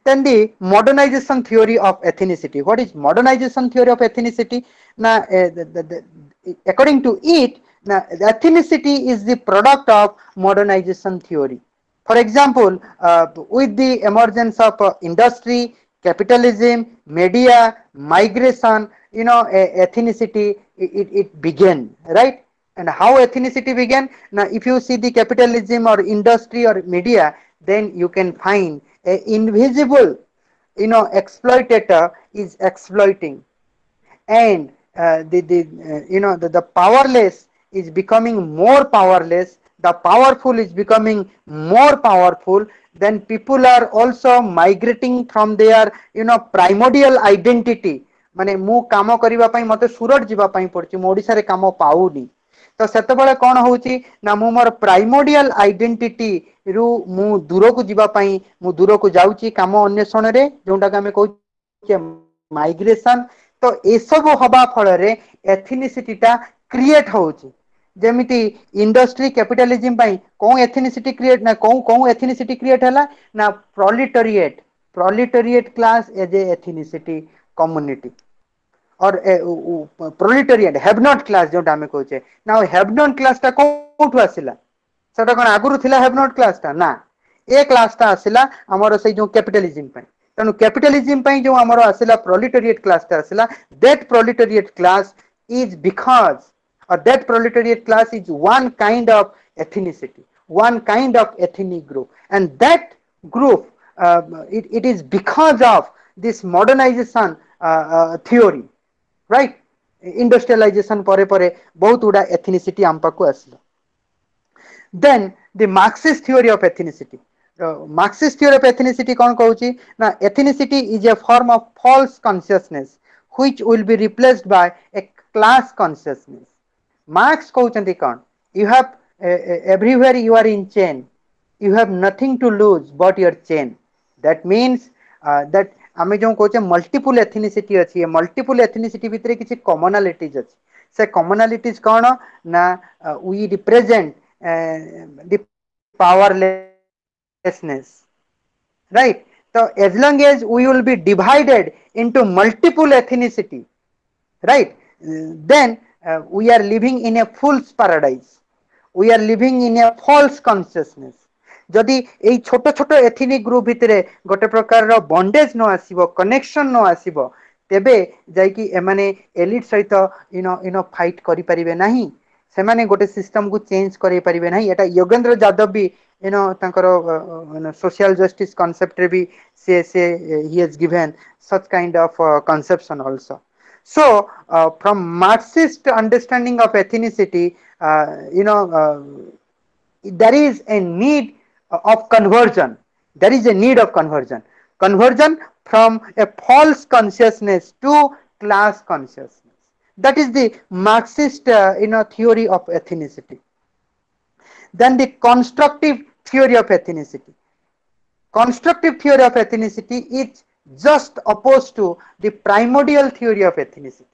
then the modernization theory of ethnicity what is modernization theory of ethnicity now according to it now ethnicity is the product of modernization theory for example with the emergence of industry capitalism media migration ethnicity it began right And how ethnicity began? Now, if you see the capitalism or industry or media, then you can find a invisible, exploitator is exploiting, and the powerless is becoming more powerless, the powerful is becoming more powerful. Then people are also migrating from their primordial identity. ମାନେ ମୁଁ କାମ କରିବା ପାଇଁ ମତେ ସୁରଟ ଯିବା ପାଇଁ ପଡୁଛି, ମୁଁ ଓଡିଶାରେ କାମ ପାଉନି। ତ ସେତେବେଳେ କଣ ହଉଛି ନା ମୁଁ ମୋର ପ୍ରାଇମୋଡିଆଲ ଆଇଡେଣ୍ଟିଟି ରୁ ମୁଁ ଦୂରକୁ ଯିବା ପାଇଁ ମୁଁ ଦୂରକୁ ଯାଉଛି କାମ ଅନ୍ୱେଷଣରେ, ଯୋଉଟାକୁ ଆମେ କହୁଛେ ମାଇଗ୍ରେସନ। ତ ଏସବୁ ହବା ଫଳରେ ଏଥିନିସିଟି ଟା କ୍ରିଏଟ ହଉଛି। ଯେମିତି ଇଣ୍ଡଷ୍ଟ୍ରି କ୍ୟାପିଟାଲିଜିମ ପାଇଁ କୋଉ ଏଥିନିସିଟି କ୍ରିଏଟ ନା କୋଉ ଏଥିନିସିଟି କ୍ରିଏଟ ହେଲା ନା ପ୍ରୋଲିଟେରିଏଟ କ୍ଲାସ ଏଜ ଏ ଏଥିନିସିଟି କମ୍ୟୁନିଟି और प्रोलिटेरिएट हैव नॉट क्लास जोटा आमे कहूचे ना हैव नॉट क्लास टा कोठु आसिला सेटा कोन आगुरु थिला हैव नॉट क्लास टा ना ए क्लास टा आसिला हमर से जो कैपिटलिज्म पे तनु कैपिटलिज्म पे जो हमर आसिला प्रोलिटेरिएट क्लास टा आसिला that proletariat class is because or that proletariat class is one kind of ethnicity, one kind of ethnic group, and that group it is because of this modernization theory, right? Industrialization pore pore bahut uda ethnicity ampaku asla. Then the Marxist theory of ethnicity. Marxist theory of ethnicity kon kahuchi na ethnicity is a form of false consciousness which will be replaced by a class consciousness. Marx कहउचंती कौन, you have everywhere you are in chain, you have nothing to lose but your chain. That means that आमे जो कहउचे multiple ethnicity अछि, multiple ethnicity भितरे किछि कॉमनालिटीज अछि। से कॉमनालिटीज कौन ना we represent the powerlessness, right? So as long as we will be divided into multiple ethnicity, right, then we are living in a fool's paradise, we are living in a false consciousness. जदि एई छोट छोट ethnic group भितरे गोटे प्रकार bondage न आसीबो, connection न आसीबो, तेबे जायकि एमाने एलिट सहित फाइट करि परिबे नाही, सेमाने गोटे सिस्टम को चेंज करि परिबे नाही। एटा योगेंद्र यादव भी तांकर सोशल जस्टिस कांसेप्ट रे भी से he has given such kind of conception also. So from Marxist understanding of ethnicity, there is a need of conversion. There is a need of conversion. Conversion from a false consciousness to class consciousness. That is the Marxist theory of ethnicity. Then the constructive theory of ethnicity. Constructive theory of ethnicity is just opposed to the primordial theory of ethnicity.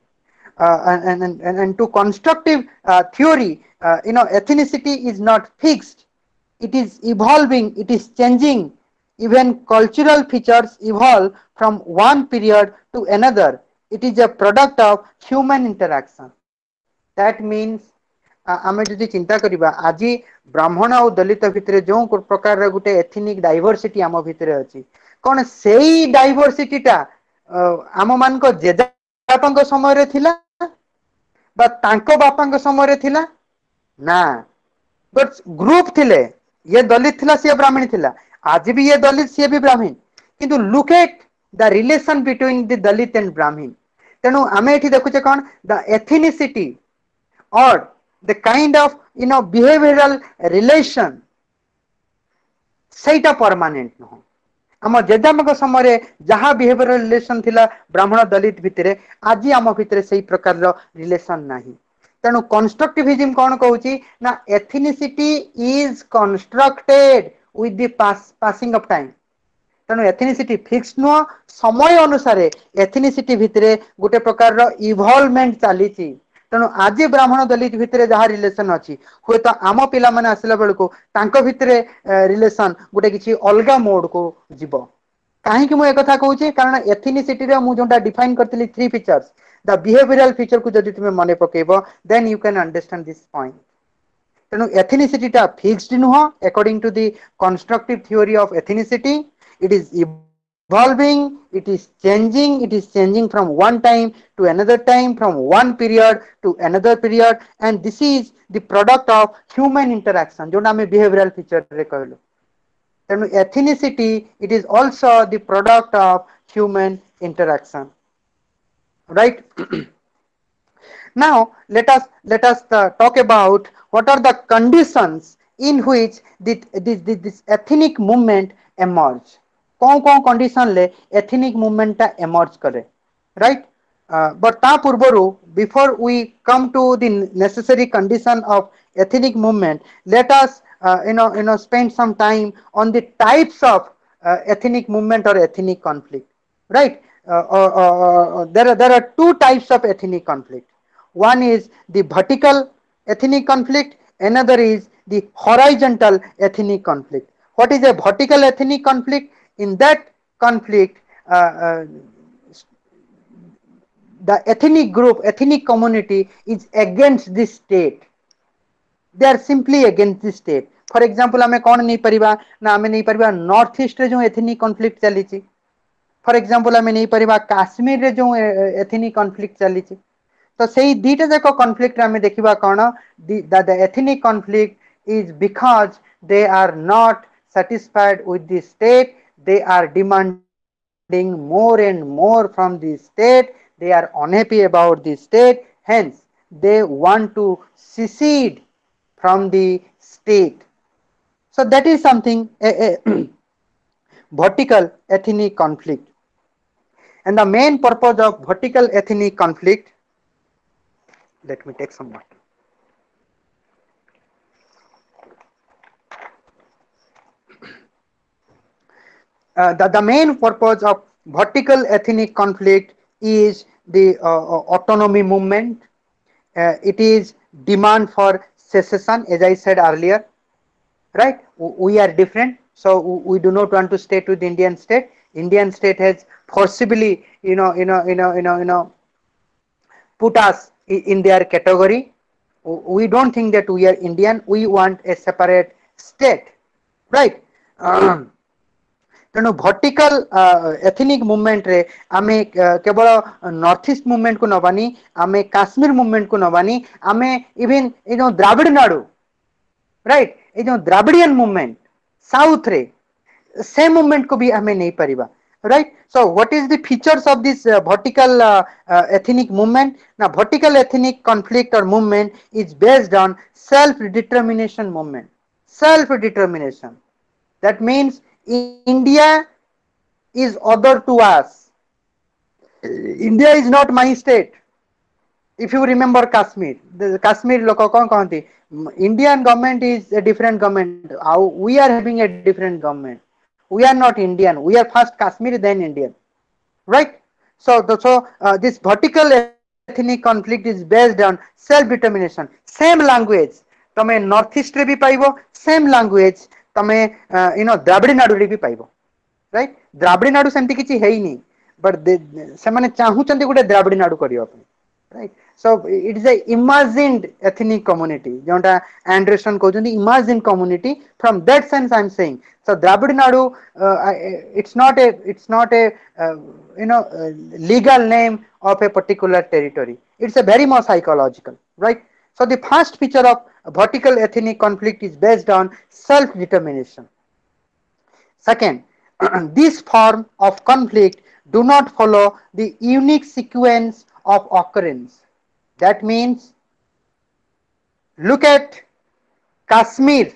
And to constructive theory, ethnicity is not fixed. It is evolving, it is changing. Even cultural features evolve from one period to another. It is a product of human interaction. That means आमे जदि चिंता करिबा आजि ब्राह्मण और दलित भितरे जो प्रकार गोटे एथनिक डाइवर्सिटी आम भितरे अछि, कोन सेई डाइवर्सिटी टा आम मान को जेजापांक समय रे थिला बा तांको बापांक समय रे थिला ना, बट ग्रुप थिले, ये दलित थिला से ब्राह्मण थिला, आज भी ये दलित से भी ब्राह्मण, किंतु look at the relation between the Dalit and Brahmin. तेणु आमे एठी देखुचे कोन the ethnicity or the kind of behavioral relation सेटा परमानेंट न आम जेजामक समय जहाँ बिहेवियरल रिलेशन थिला ब्राह्मण दलित भितरे आज आम भितरे सही प्रकार रिलेशन नाही। तेणु कंस्ट्रक्टिविज्म कौन कहूची ना ethnicity is constructed with the passing of time. तेणु एथनिसिटी फिक्स नुह, समय अनुसार एथनिसिटी भितरे गोटे प्रकार इवॉल्वमेंट चली। तेणु आज ब्राह्मण दलित भितरे जहाँ रिलेशन अच्छी हुए तो आम पिला माने आसला बेलको तांको भितरे रिलेशन गोटे किछि अलगा मोड को जीव। कहीं मु एक कथा कहूची कारण एथनिसिटी रे मु जोंटा डिफाइन करतली three features, the behavioural feature को जदि तुमे मने पकेबो then you can understand this point. तेणु एथनिसिटी टा फिक्स्ड नुह according to the constructive theory of ethnicity, it is evolving, it is changing from one time to another time, from one period to another period, and this is the product of human interaction, जोटा आम behavioral feature रे कहलु. तेणु ethnicity, it is also the product of human interaction, right? Now let us talk about what are the conditions in which this ethnic movement emerge. कौन condition ले ethnic movement टा emerge करे, right? But ता पूर्वरु, before we come to the necessary condition of ethnic movement, let us spend some time on the types of ethnic movement or ethnic conflict, right? There are two types of ethnic conflict. One is the vertical ethnic conflict, another is the horizontal ethnic conflict. What is a vertical ethnic conflict? In that conflict, the ethnic group, ethnic community is against the state. They are simply against the state. For example, आमे कौन नहीं परिबा ना आमे नहीं परिबा north east रे जो ethnic conflict चली ची. For example, आमे नहीं परिबा काश्मीर रे जो ethnic conflict चली ची. तो सही दीटा जाक conflict आमे देखिबा कौन the ethnic conflict is because they are not satisfied with the state. They are demanding more and more from the state. They are unhappy about the state. Hence, they want to secede from the state. So that is something a vertical ethnic conflict. And the main purpose of vertical ethnic conflict, let me take some water. The main purpose of vertical ethnic conflict is the autonomy movement. It is demand for secession, as I said earlier, right? We are different, so we do not want to stay with the Indian state. Indian state has forcibly, put us in their category. We don't think that we are Indian. We want a separate state, right? तेणु vertical ethnic movement रे आमे केवल north east movement को नबानी, आमे Kashmir movement को नबानी, आमे even a जो Dravida Nadu, right, ए जो द्राविडियन मूवमेंट साउथ रे से मूवमेंट को भी हमें नहीं परिबा, right? So what is the features of this vertical ethnic movement? Now vertical ethnic conflict or movement is based on self determination movement. Self determination, that means India is other to us. India is not my state. If you remember Kashmir, the Kashmir loko kon kahanti, Indian government is a different government. We are having a different government. We are not Indian. We are first Kashmiri, then Indian, right? So this vertical ethnic conflict is based on self-determination. Same language, तमे North East रे भी पाइबो, same language तमे द्राविड़ नाडु रे भी पाइबो, right? Dravida Nadu सेमती किछि हेई नहीं, but से माने चाहूचंती गुटे द्राविड़ नाडु करियो अपन, right? So it is a imagined ethnic community, जोंटा Anderson कहउचंती imagined community. From that sense I am saying, so Dravid Nadu, it's not a legal name of a particular territory. It's a very more psychological, right? So the first feature of vertical ethnic conflict is based on self-determination. Second, this form of conflict do not follow the unique sequence of occurrence. That means, look at Kashmir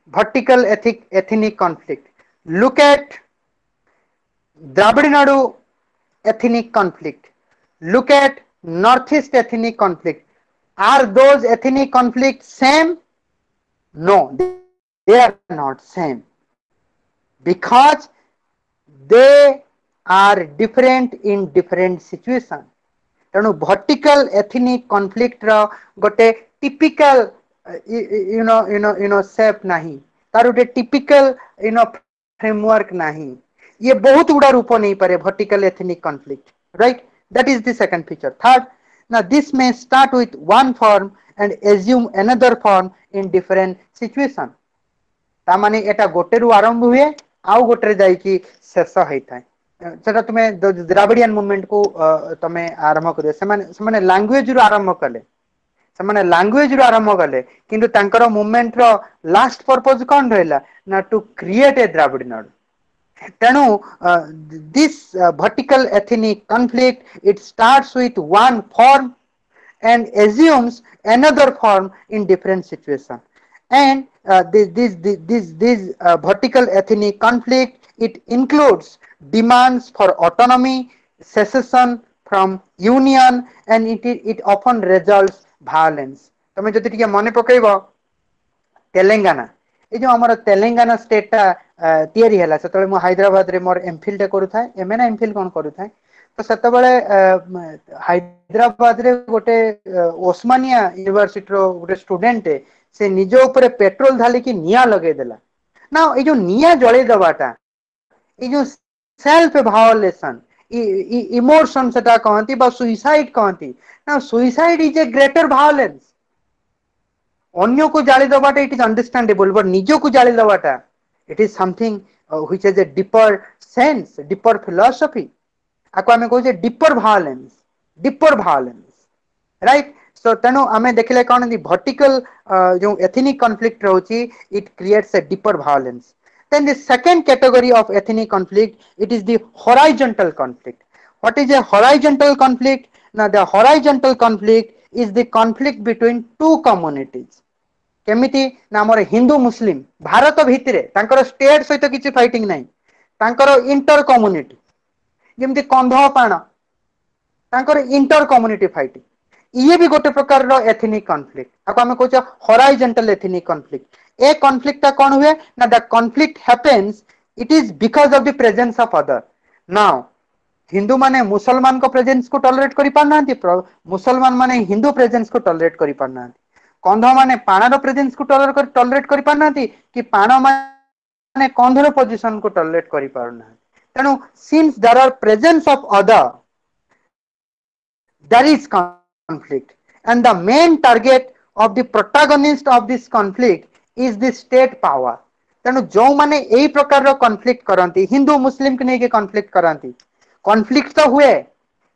vertical ethnic conflict. Look at Dravid Nadu ethnic conflict. Look at Northeast ethnic conflict. Are those ethnic conflicts same? No, they are not same, because they are different in different situations. तेणु vertical ethnic conflict रो गोटे typical shape नहीं, तार गोटे typical framework नहीं, ये बहुत गुड़ा रूप नहीं पारे vertical ethnic conflict, right? That is the second feature. Third, now this may start with one form and assume another form in different situation. तामाने एटा गोटे रु आरंभ हुए आउ गोटे जाइकी शेष होता है सेटा तुम द्राविडियन मूवमेंट को तुम आरंभ कर से लैंग्वेज रु आरंभ कले से लैंग्वेज रु आरंभ कले किंतु तांकर मूवमेंट रो लास्ट पर्पज कौन रहा ना to create a Dravida Nadu तेणु this vertical ethnic conflict it starts with one form and assumes another form in different situation and this vertical ethnic conflict it includes demands for autonomy secession from union and it often results violence तमे जदि टिके मने पकैबो तेलंगाना ये जो हमारा Telangana strata तैयारी है से मु हैदराबाद रे मोर एमफिल टे करू था एमएन एमफिल कोन करू था तो सेते बेले हैदराबाद रे गोटे ओस्मानिया यूनिवर्सिटी रो गोटे स्टूडेंट से निज ऊपर पेट्रोल ढाली की निया लगे देला ना ये जो निया जळे दबाटा ये जो सेल्फ वायोलेशन इमोशन सेटा कहंती बा सुसाइड कहंती ना suicide is a greater violence अन्य को जाली दबाटा इट इज अंडरस्टैंडेबल बट निजो को जाली दबाटा it is something which is a deeper sense deeper philosophy आको आमे कहू जे डीपर वायोलेंस राइट सो तेनो आमे देखले कोन दी वर्टिकल जो एथनिक कॉन्फ्लिक्ट रहउची it creates a deeper violence then the second category of ethnic conflict it is the horizontal conflict what is a horizontal conflict now the horizontal conflict is the conflict between two communities केमिति ना हमर हिंदू मुस्लिम भारत भितरे तांकर state सहित किछि fighting नाही तांकर inter community जेमति कंधपाण तांकर इंटर कम्युनिटी फाइटिंग ये भी गोटे प्रकार रो एथनिक कॉन्फ्लिक्ट आको हमें कहछ horizontal ethnic conflict a conflict ता कोन हुए ना the conflict happens it is because of the presence of other now Hindu माने मुसलमान को प्रेजेंस को टॉलरेट करि पारनांती मुसलमान माने हिंदू प्रेजेंस को टॉलरेट करि पारनांती कंध माने पाणर प्रेजेंस को टॉलरेट करि पारनांती कि पाण माने कंधर पोजीशन को टॉलरेट करि पारनांती तेनु since there are presence of other there is conflict and the main target of the protagonist of this conflict is the state power तेणु जो माने एई प्रकार रो कॉन्फ्लिक्ट करंती हिंदू मुस्लिम के नेके कॉन्फ्लिक्ट करंती कॉन्फ्लिक्ट तो हुए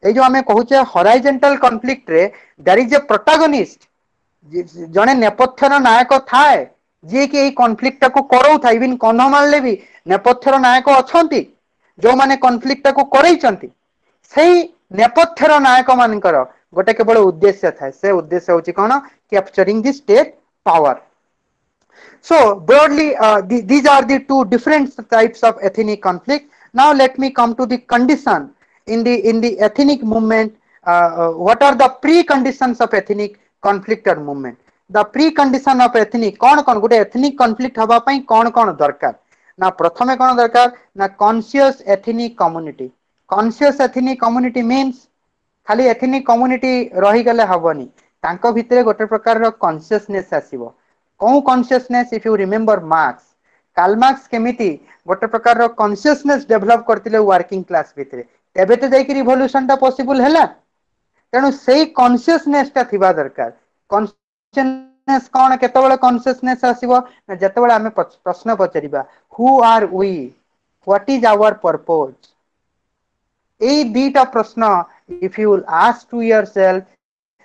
ए जो हमें कहूचे हॉराइजॉन्टल कॉन्फ्लिक्ट रे देयर इज ए प्रोटैगनिस्ट जने नेपथ्यर नायक थाए जे कि एई कॉन्फ्लिक्ट को करौ था इवन कंधमाल ले भी नेपथ्यर नायक अछंती जो माने कॉन्फ्लिक्ट को करैचंती सेही नेपथ्यर नायक मानकर गोटे केवल उद्देश्य था से उद्देश्य होची कोन capturing the state power so broadly these are the two different types of ethnic conflict now let me come to the condition in the ethnic movement what are the preconditions of ethnic conflict or movement the precondition of ethnic कौन गोटे ethnic conflict हवा पई कौन दरकार ना प्रथमे कौन दरकार ना conscious ethnic community means खाली ethnic community रही गले हबनी तांको भितरे गोटे प्रकार रो कॉन्शियसनेस आसीबो कौ consciousness if you remember Karl Marx केमिति गोटे प्रकार रो कॉन्शियसनेस डेवलप करथिले वर्किंग क्लास भितरे तबे तो जाई कि रिवोल्यूशन ता पॉसिबल हैला तेनु सेही कॉन्शियसनेस ता थिबा दरकार कॉन्शियसनेस कोन केतबेले कॉन्शियसनेस आसीबो जतबेले हमें प्रश्न पचरिबा who are we what is our purpose a bit of प्रश्न if you will ask to yourself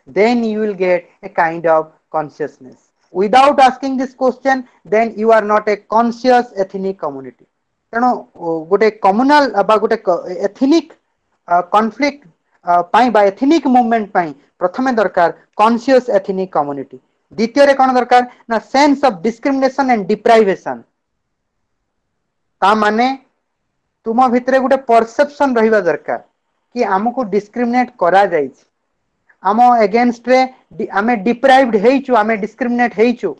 then you will get a kind of consciousness without asking this question then you are not a conscious ethnic community तेणु गोटे communal बा गोटे ethnic conflict पाई बा ethnic movement पाई प्रथमे दरकार conscious ethnic community द्वितीय रे कोन दरकार ना sense of discrimination and deprivation ता माने तुम भितरे गोटे परसेप्शन रहिबा दरकार कि हमको डिस्क्रिमिनेट करा जाइछ आम अगेंस्ट रे आमे डिप्राइव्ड हेइछु आमे डिस्क्रिमिनेट हेइछु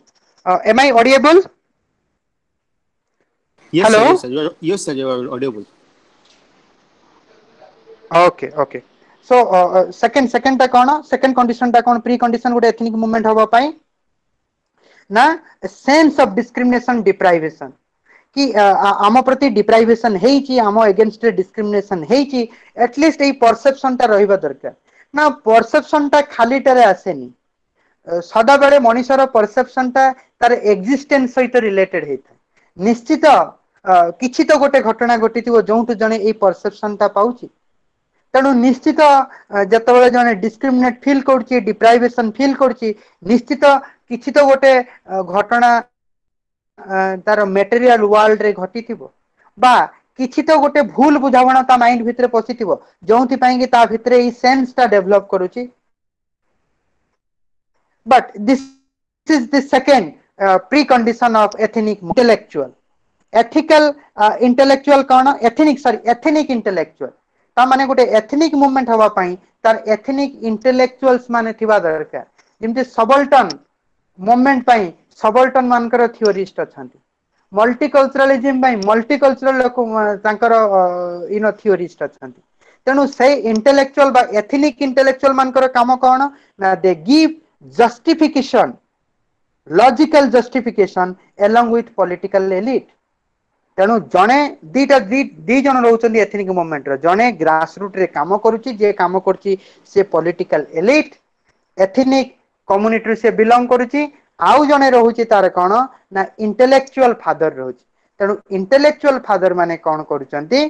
am I audible Yes, hello sir, you are audible. Okay so second ता कोन सेकंड कंडीशन ता कोन प्री कंडीशन गोटे एथनिक मूवमेंट हबा पाई ना सेंस ऑफ डिस्क्रिमिनेशन डिप्राइवेशन कि आम प्रति डिप्राइवेशन हेइची आम अगेंस्ट डिस्क्रिमिनेशन हेइची एटलिस्ट ए परसेप्शन ता रहिबा दरकार ना परसेप्शन ता खाली टारे आसेनी सदा बेले मनुष्यर परसेप्शन ता तार एक्जिस्टेंस सहित रिलेटेड हेता निश्चित किछि तो गोटे घटना घटी जो जड़े ये परसेप्शन टा पाउछि तेणु निश्चित जिते जड़े डिस्क्रिमिनेट फील कर डिप्राइवेशन फील कर निश्चित किछि तो गोटे घटना तार मेटेरियल वर्ल्ड रे घटी बा किछि तो गोटे भूल बुझावना ता माइंड भितरे पशि जो कि ता भितरे ई सेंस ता डेवलप करूची but this is the second precondition of ethnic intellectual ethical intellectual कौन एथनिक सॉरी एथनिक इंटेलेक्चुअल ता माने गोटे एथनिक मूवमेंट हवा पई तार एथनिक इंटेलेक्चुअल्स माने थिबा दरकार जेमति सबल्टन मूवमेंट पई सबल्टन मानकर थियोरिस्ट अछंती मल्टीकल्चरलिज्म पई मल्टीकल्चरल लोक तांकर इनो थियोरिस्ट अछंती तेणु से इंटेलेक्चुअल बा एथनिक इंटेलेक्चुअल मानकर काम कौन ना they give justification logical justification along with political elite तेणु जड़े दीटा दी जन रोचंदी एथनिक मूवमेंट रो जड़े ग्रास रूट रे काम करूची जे काम करूची से पॉलिटिकल एलिट एथनिक कम्युनिटी से बिलोंग करूची आउ जने रहूची तार कोन ना इंटेलेक्चुअल फादर रहूची तेणु इंटेलेक्चुअल फादर माने कोन करूचंती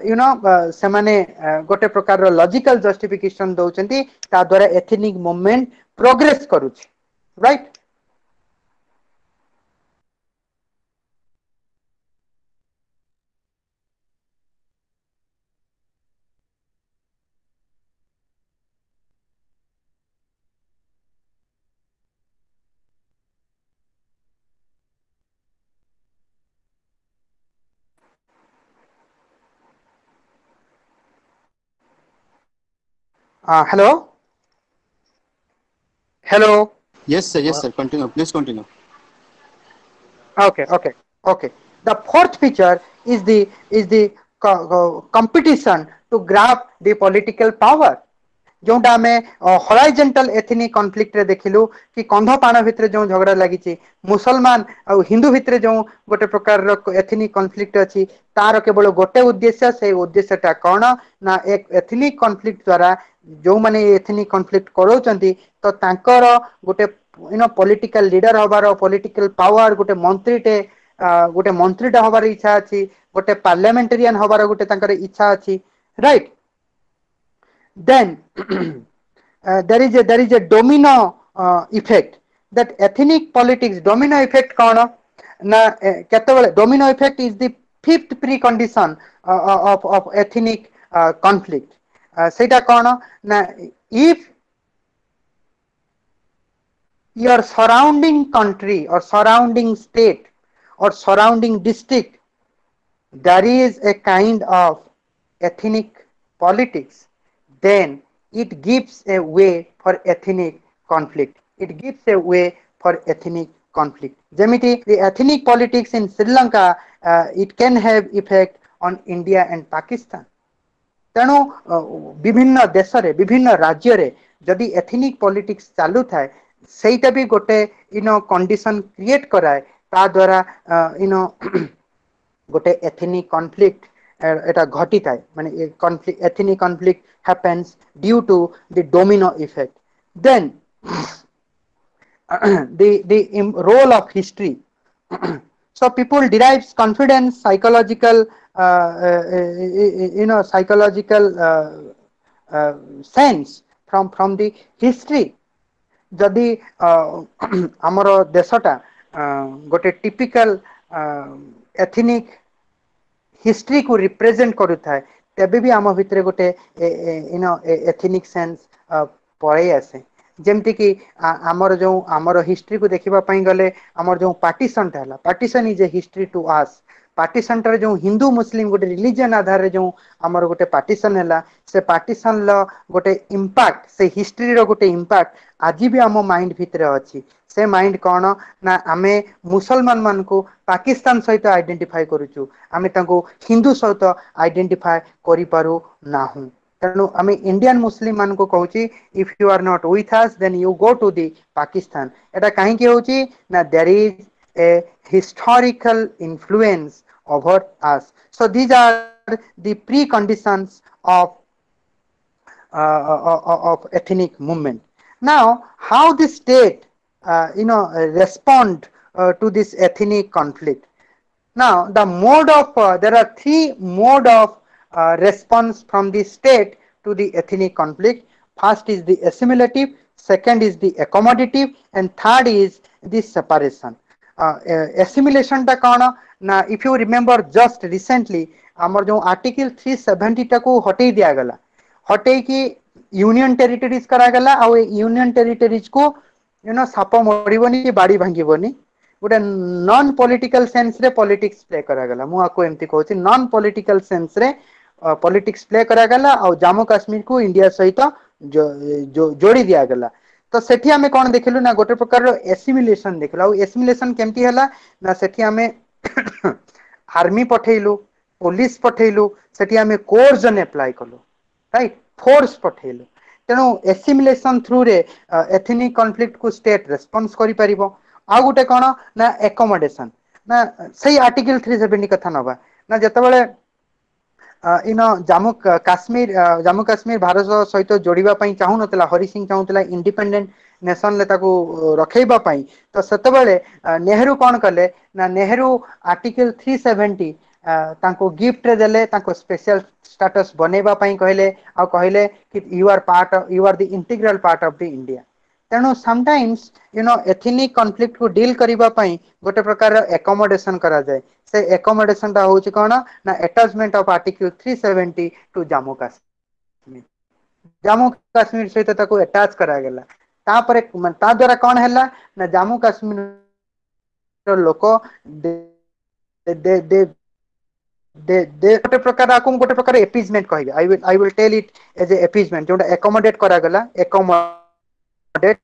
यू नो से माने गोटे प्रकार रो लॉजिकल जस्टिफिकेशन दउचंती ता द्वारा एथनिक मूवमेंट प्रोग्रेस करूची right hello hello Yes, sir. Continue. Please continue. Okay. The fourth feature is the competition to grab the political power. जोटा आम हॉराइजेंटल एथनिक कॉन्फ्लिक्ट रे देखिलु कि कंधपाण भितर जो झगड़ा लगी मुसलमान और हिंदू भितर जो गोटे प्रकार एथनिक कॉन्फ्लिक्ट अच्छी तार केवल गोटे उद्देश्य से उद्देश्यटा कौन ना एक एथनिक कॉन्फ्लिक्ट द्वारा जो माने एथनिक कॉन्फ्लिक्ट कराउचंती तो तांकर गोटे नो पॉलिटिकल लीडर हबार पॉलिटिकल पावर गोटे मंत्रीटा हबार इच्छा अच्छी गोटे पार्लियामेंटेरियन हबार गोटे तांकर इच्छा अच्छी right then there is a domino effect that ethnic politics domino effect कौन ना केतबेले domino effect is the fifth precondition of ethnic conflict सेटा कौन ना if your surrounding country or surrounding state or surrounding district there is a kind of ethnic politics then it gives a way for ethnic conflict. It gives a way for ethnic conflict. Jemiti, the ethnic politics in Sri Lanka, it can have effect on India and Pakistan. तेणु विभिन्न देश रे विभिन्न राज्य रे जदि ethnic politics चालू थाए सेटा भी गोटे इनो कंडीशन क्रिएट कराए ता द्वारा इनो गोटे ethnic conflict eta ghati thai mane conflict ethnic conflict happens due to the domino effect then the role of history so people derives confidence psychological psychological sense from the history जदि आमर देशटा गोटे typical ethnic history को represent करूଥାଏ तेबे भी आम भितर गोटे ethnic sense पळै आसे जेमति कि आमर जो आमर हिस्ट्री को देखिबा पई गले आमर जो पार्टीशन था partition is a history to us partition रे जो हिंदू मुस्लिम गोटे रिलीजन आधार रे जो आमर गोटे पार्टीशन हैला से पार्टीशन ल गोटे इंपैक्ट से हिस्ट्री रो गोटे इंपैक्ट आज भी आम माइंड भितर अछि से माइंड कौन ना आमे मुसलमान मान को पाकिस्तान सहित आइडेंटिफाई करूचु आमे तांको हिंदू सहित आइडेंटिफाई करि पारू नाहु तेणु आमे इंडियन मुस्लिम मान को कहूची if you are not with us then you go to the Pakistan एटा काहे कि होची ना there is a historical influence over us so these are the pre conditions of ethnic movement now how the state respond to this ethnic conflict. Now, the mode of there are three mode of response from the state to the ethnic conflict. First is the assimilative, second is the accommodative, and third is the separation. Assimilation ta kaana na, if you remember just recently amar jo article 370 ta को हटेई दिया गला, हटेई की union territories करा गला आ union territories को shop मरिबनी कि बाड़ी भांगिबनी गोटे नॉन पॉलिटिकल सेंस रे पॉलिटिक्स प्ले करा गला। मु आपको एमती कहूची नॉन पॉलिटिकल सेंस रे पॉलिटिक्स प्ले करा गला और जम्मू काश्मीर को इंडिया सहित जोड़ी दिया गला। तो सेठी हमें कौन देखिलु ना गोटे प्रकार एसिमिलेशन देखिलु। और एसिमिलेशन केमती हला ना सेठी हमें आर्मी पठेइलु, पुलिस पठेइलु, सेठी हमें कोर्जन अप्लाई कलु, राइट, फोर्स पठेइलु। तेणु एसिमिलेशन थ्रू रे एथनिक कॉन्फ्लिक्ट को स्टेट रेस्पॉन्स करि परिबो। आ गोटे कौन ना एकोमोडेशन ना सही आर्टिकल 370 कथा नबा ना जतबेले जम्मू काश्मीर भारत सहित जोड़िबा पई चाहू नतला, हरि सिंह चाहूतला इंडिपेंडेंट नेशन ले ताको रखैबा पई। तो सेतबेले नेहरू कौन कले ना नेहरू आर्टिकल 370 तांको गिफ्ट रे देले, तांको स्पेशल स्टेटस बनेबा पई कहले आ कहले कि you are the integral part of the India. तेणु समटाइम्स एथनिक कॉन्फ्लिक्ट को डील करिबा पई गोटे प्रकार एकोमोडेशन करा जाए। से एकोमोडेशन ता होची कोन ना attachment of article 370 to Jammu Kashmir. Jammu Kashmir सहित ताको अटैच करा गेला। तापरे ता द्वारा कौन हैला ना जम्मू काश्मीर लोक दे गोटे प्रकार आकु गोटे प्रकार एपीजमेंट कहबे। I will tell it as a appeasement जोटा एकोमोडेट करा गेला। एकोमोडेट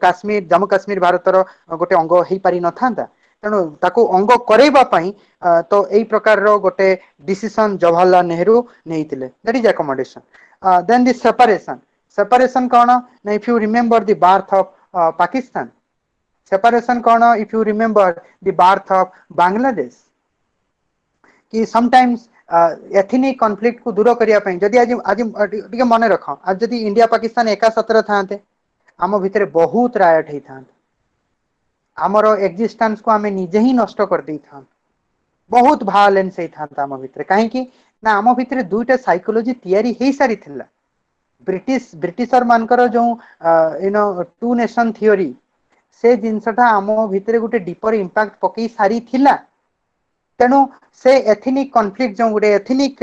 काश्मीर जम्मू काश्मीर भारतर गोटे अंग हो पारि न था। तेणु ताकू अंग करेबा पई तो एई प्रकार रो गोटे डिसीजन जवाहरलाल नेहरू नेइतिले, that is accommodation. Then the separation. Separation कोन ना, if you remember the birth of Pakistan, separation कोन if you remember the birth of Bangladesh, कि समटाइम्स एथनिक कॉन्फ्लिक्ट को दूर करिया पई जदी आज आज टिके मन रख, आज जदी इंडिया पाकिस्तान एका सतर थाते आम भितर बहुत रायट होता, आमर एक्जिस्टेंस को आम निजे ही नष्ट कर दे था, बहुत भायोलेंस होता आम भितर। कहीं ना आम भितर दुईटा साइकोलॉजी तैयारी हो सारी थिला। ब्रिटिशर मानकर जो टू नेशन थियोरी से जिनसटा आम भितर गोटे डीपर इंपैक्ट पकई सारी थिला। तेणु से एथनिक कॉन्फ्लिक्ट जो गोटे एथनिक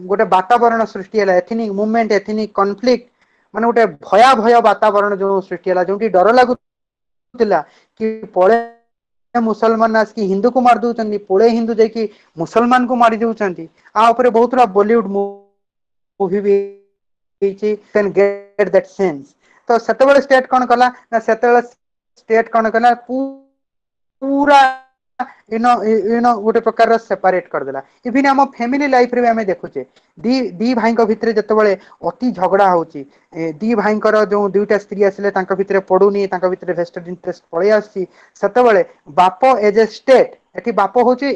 गोटे वातावरण सृष्टि है, एथनिक मूवमेंट एथनिक कॉन्फ्लिक्ट माने गोटे भयाभय वातावरण जो सृष्टि है, जो डर लगुला कि पड़े मुसलमान आसिक हिंदू को मार दौरान, पड़े हिंदू जाकि मुसलमान को मारी दौरान। आउपर बहुत बॉलीवुड मूवी भी कैन गेट दैट सेंस। तो सेतेबेले स्टेट कौन कला ना, सेतेबेले स्टेट कौन कला पूरा गोटे प्रकार सेपरेट कर देला। इवन आम फैमिली लाइफ रे आमे देखुचे दी भाई भितर जितेबाला अति झगड़ा होची, दी भाई जो दुईटा स्त्री आसिले तांका भितर पड़ुनी, तांका भितर वेस्टेड इंटरेस्ट पळै आसी, सेतेबाला बाप एज ए स्टेट, एठी बाप होची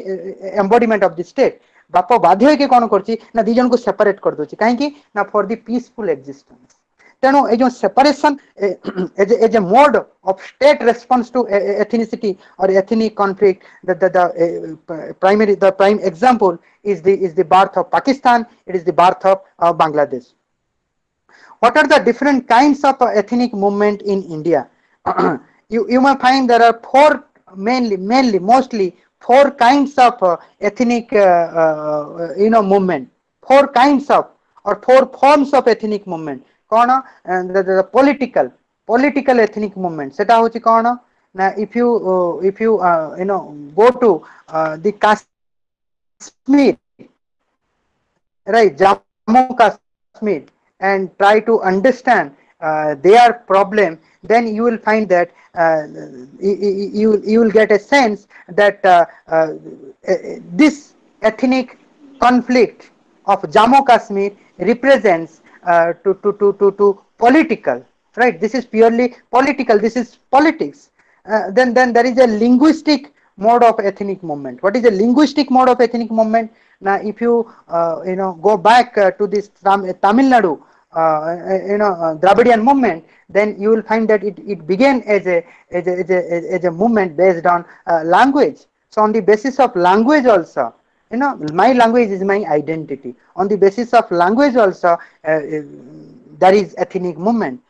एम्बॉडीमेंट ऑफ द स्टेट, बाप बाध्य होके कौन करची ना दी जन को सेपरेट कर दोची। काहेकि ना फॉर द पीसफुल एक्जिस्टेंस। तेणु ये जो separation as a mode of state response to ethnicity और ethnic conflict, the prime example is the birth of Pakistan, it is the birth of Bangladesh. What are the different kinds of ethnic movement in India? You may find there are four mostly four kinds of ethnic movement, four kinds of or four forms of ethnic movement. कौन the political ethnic movement सेटा होची कौन ना, if you go to the Kashmir, right, Jammu Kashmir, and try to understand their problem, then you will find that you will get a sense that this ethnic conflict of Jammu Kashmir represents to political, right? This is purely political, this is politics. Then there is a linguistic mode of ethnic movement. What is a linguistic mode of ethnic movement? Now if you go back to this Tamil Nadu, Dravidian movement, then you will find that it began as a movement based on language. So on the basis of language also, my language is my identity. On the basis of language also, there is ethnic movement.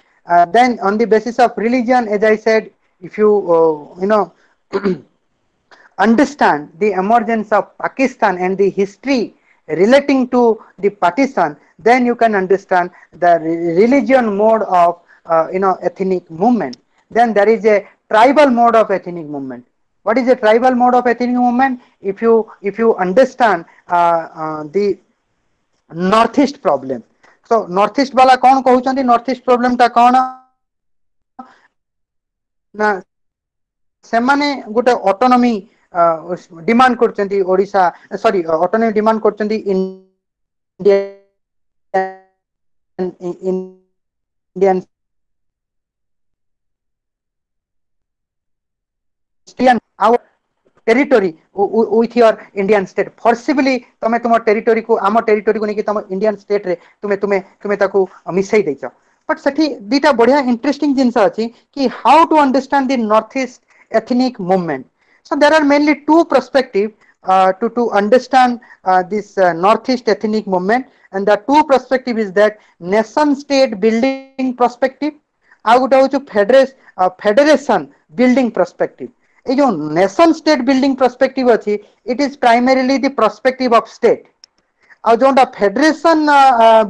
Then on the basis of religion, as I said, if you understand the emergence of Pakistan and the history relating to the partition, then you can understand the religion mode of ethnic movement. Then there is a tribal mode of ethnic movement. What is a tribal mode of ethnic movement? If you understand the northeast problem, so northeast वाला कौन कहउचंदी northeast problem ता कौन ना सेमाने गोटे autonomy demand करचंती Odisha sorry autonomy demand करचंती Indian our territory with your Indian state forcibly तमे तुम टेरिटोरी को आम टेरिटोरी को नहीं तुम इंडियन स्टेट रे तुमे तुमे तुमे ताकू मिसई देछ बट सेठी दीटा बढ़िया इंटरेस्टिंग जिंस अछि कि how to understand the north east ethnic movement. So there are mainly two perspectives to understand this northeast ethnic movement, and the two perspective is that nation state building perspective ଆଉ ଗୋଟେ ହଉଛି federation building perspective. ये जो nation state building perspective अच्छी it is primarily the perspective of state. ଆଉ जोंटा federation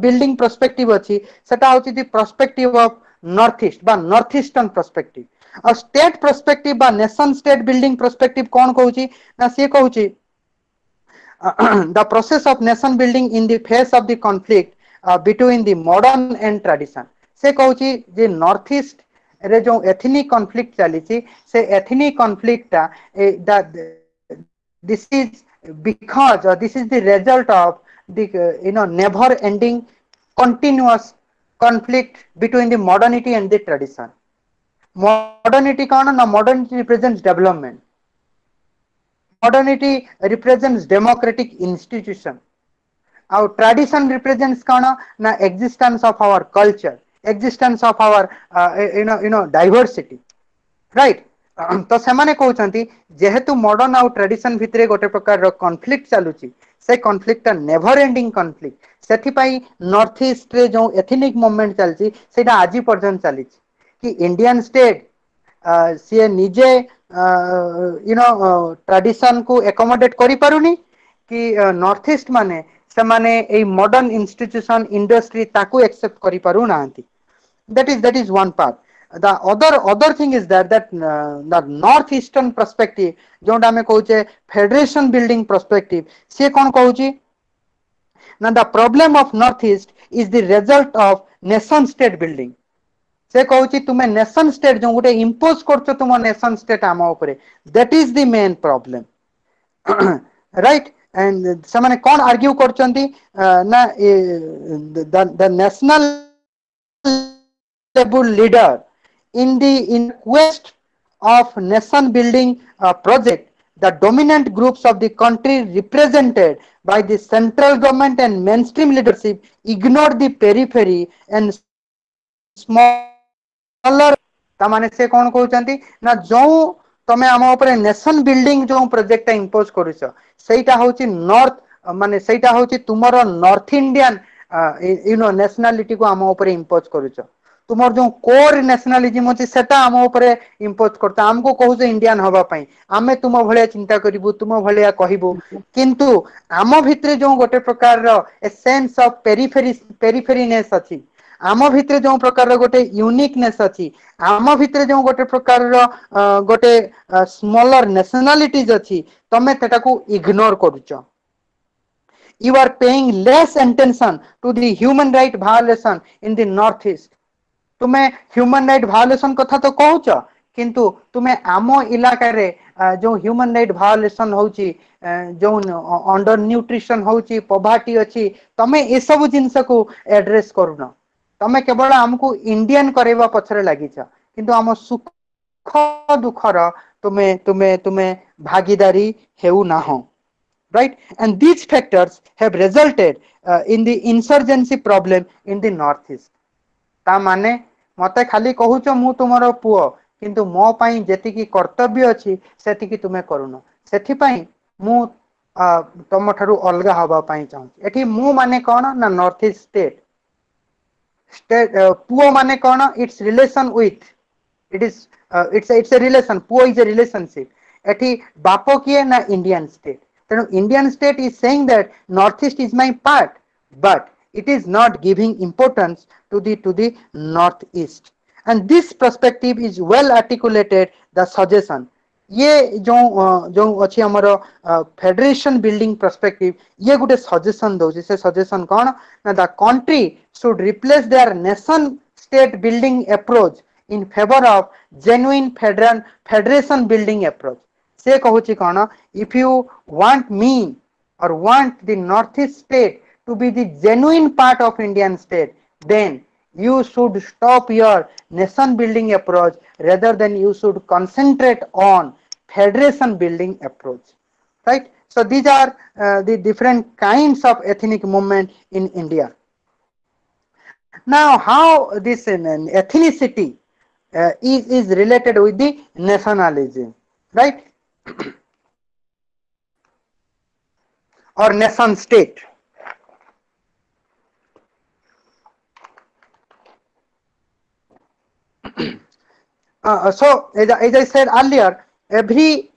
building perspective अच्छी सेटा होची the perspective of north east बा नॉर्थ ईस्टर्न पर्सपेक्टिव और स्टेट पर्सपेक्टिव बा नेशन स्टेट बिल्डिंग पर्सपेक्टिव कौन कहूची ना से कहूची the process of nation building in the face of the conflict between the modern and tradition से कहूची जे नॉर्थ ईस्ट रे जो एथनिक कॉन्फ्लिक्ट चली से ethnic conflict this is because this is the result of the never ending continuous conflict between the modernity and the tradition. Modernity kaana na modernity represents development, modernity represents democratic institution, our tradition represents kaana na existence of our culture, existence of our diversity, right? तो सेमाने कहउचंती जेहेतु modern आउ tradition भितरे गोटे प्रकार रो conflict चालुची से conflict never ending conflict सेथि पई north east रे जो एथनिक मूवमेंट चलची सेटा आजि पर्यंत चली कि इंडियन स्टेट सी निजे ट्रेडिशन को एकोमोडेट करि पारुनी कि नॉर्थ ईस्ट माने से माने ए मॉडर्न इंस्टीट्यूशन इंडस्ट्री ताकू एक्सेप्ट करि पारु नांती. that is one part. The other thing is that the northeastern perspective जोंटा हमें कहूचे फेडरेशन बिल्डिंग पर्सपेक्टिव से कौन कहूची ना the problem of north east is the result of nation state building से कहूची तुमे nation state जो गोटे इंपोज करछो तुम नेशन स्टेट आम ऊपर that is the main problem right. And से माने कौन आर्ग्यू करछंती ना the national level leader in quest of nation building project, the dominant groups of the country represented by the central government and mainstream leadership ignored the periphery and smaller. तामाने से कौन कहउचंती ना जो तमे आम ऊपर नेशन बिल्डिंग जो project impose करूछ सेटा होची नॉर्थ माने सेटा होची तुमरो नॉर्थ इंडियन नेशनलिटी को आम ऊपर इंपोज करूछ तुमर जो कोर नेशनलिज्म अछि सेटा आम ऊपर इंपोज करता हमको कहू इंडियन हवा पई आमे तुम भलिया चिंता करिवु तुम भलिया कहिबु किंतु आम भितरे जो गोटे प्रकार रो ए सेंस ऑफ पेरिफेरीनेस अछि आम भितरे जो प्रकार गोटे यूनिकनेस अछि आम भितरे जो गोटे प्रकार रो गोटे स्मॉलर नेशनलिटीज अछि तमे तेटा को ignore करूछ. You are paying less attention to the human right violation in the northeast. तुम्हें ह्यूमन राइट वायोलेशन कथा तो कहूच किंतु तुम्हें आम इलाका रे जो ह्यूमन राइट वायोलेशन होची जो अंडर न्यूट्रिशन होची पॉवर्टी अछि तमे ए सब जिंस को एड्रेस करूना तमे केवल हमको इंडियन करेवा पछरे लागिछ किंतु आम सुख दुखर तुम्हें तुम्हें तुम्हें भागीदारी हेउ ना हो. Right, and these factors have resulted in the insurgency problem in the northeast. ता माने मते खाली कहूच मु तुमरो पुओ किंतु मो पई जेतिकी कर्तव्य अछि सेतिकी तुमे करूनो सेथि पई मु तम ठारू अलगा हबा पई चाहू एठी मु माने कोन ना नॉर्थ ईस्ट स्टेट स्टेट पुओ माने कोन it's relation with it is it's a relation puo is a relationship ethi bapo kiye na Indian state tenu Indian state is saying that northeast is my part but it is not giving importance to the northeast and this perspective is well articulated the suggestion ये जो जो अच्छी हमर federation building perspective ये गुटे suggestion दोछि से suggestion कोन ना the country should replace there nation state building approach in favor of genuine federation building approach. से कहूची कौन if you want me or want the northeast state to be the genuine part of Indian state then you should stop your nation building approach rather than you should concentrate on federation building approach, right? So these are the different kinds of ethnic movement in India. Now how this ethnicity is related with the nationalism, right? Or nation state. So as I said earlier, every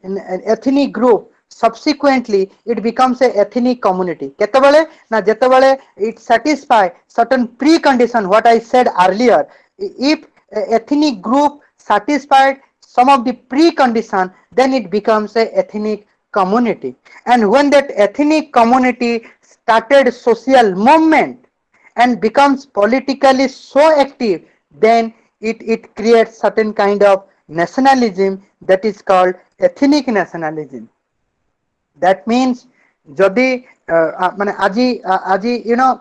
ethnic group subsequently it becomes a ethnic community ketebale na jetebale it satisfy certain precondition what I said earlier. If ethnic group satisfied some of the precondition then it becomes a ethnic community and when that ethnic community started social movement and becomes politically so active then it creates certain kind of nationalism that is called ethnic nationalism. That means jodi mane aji you know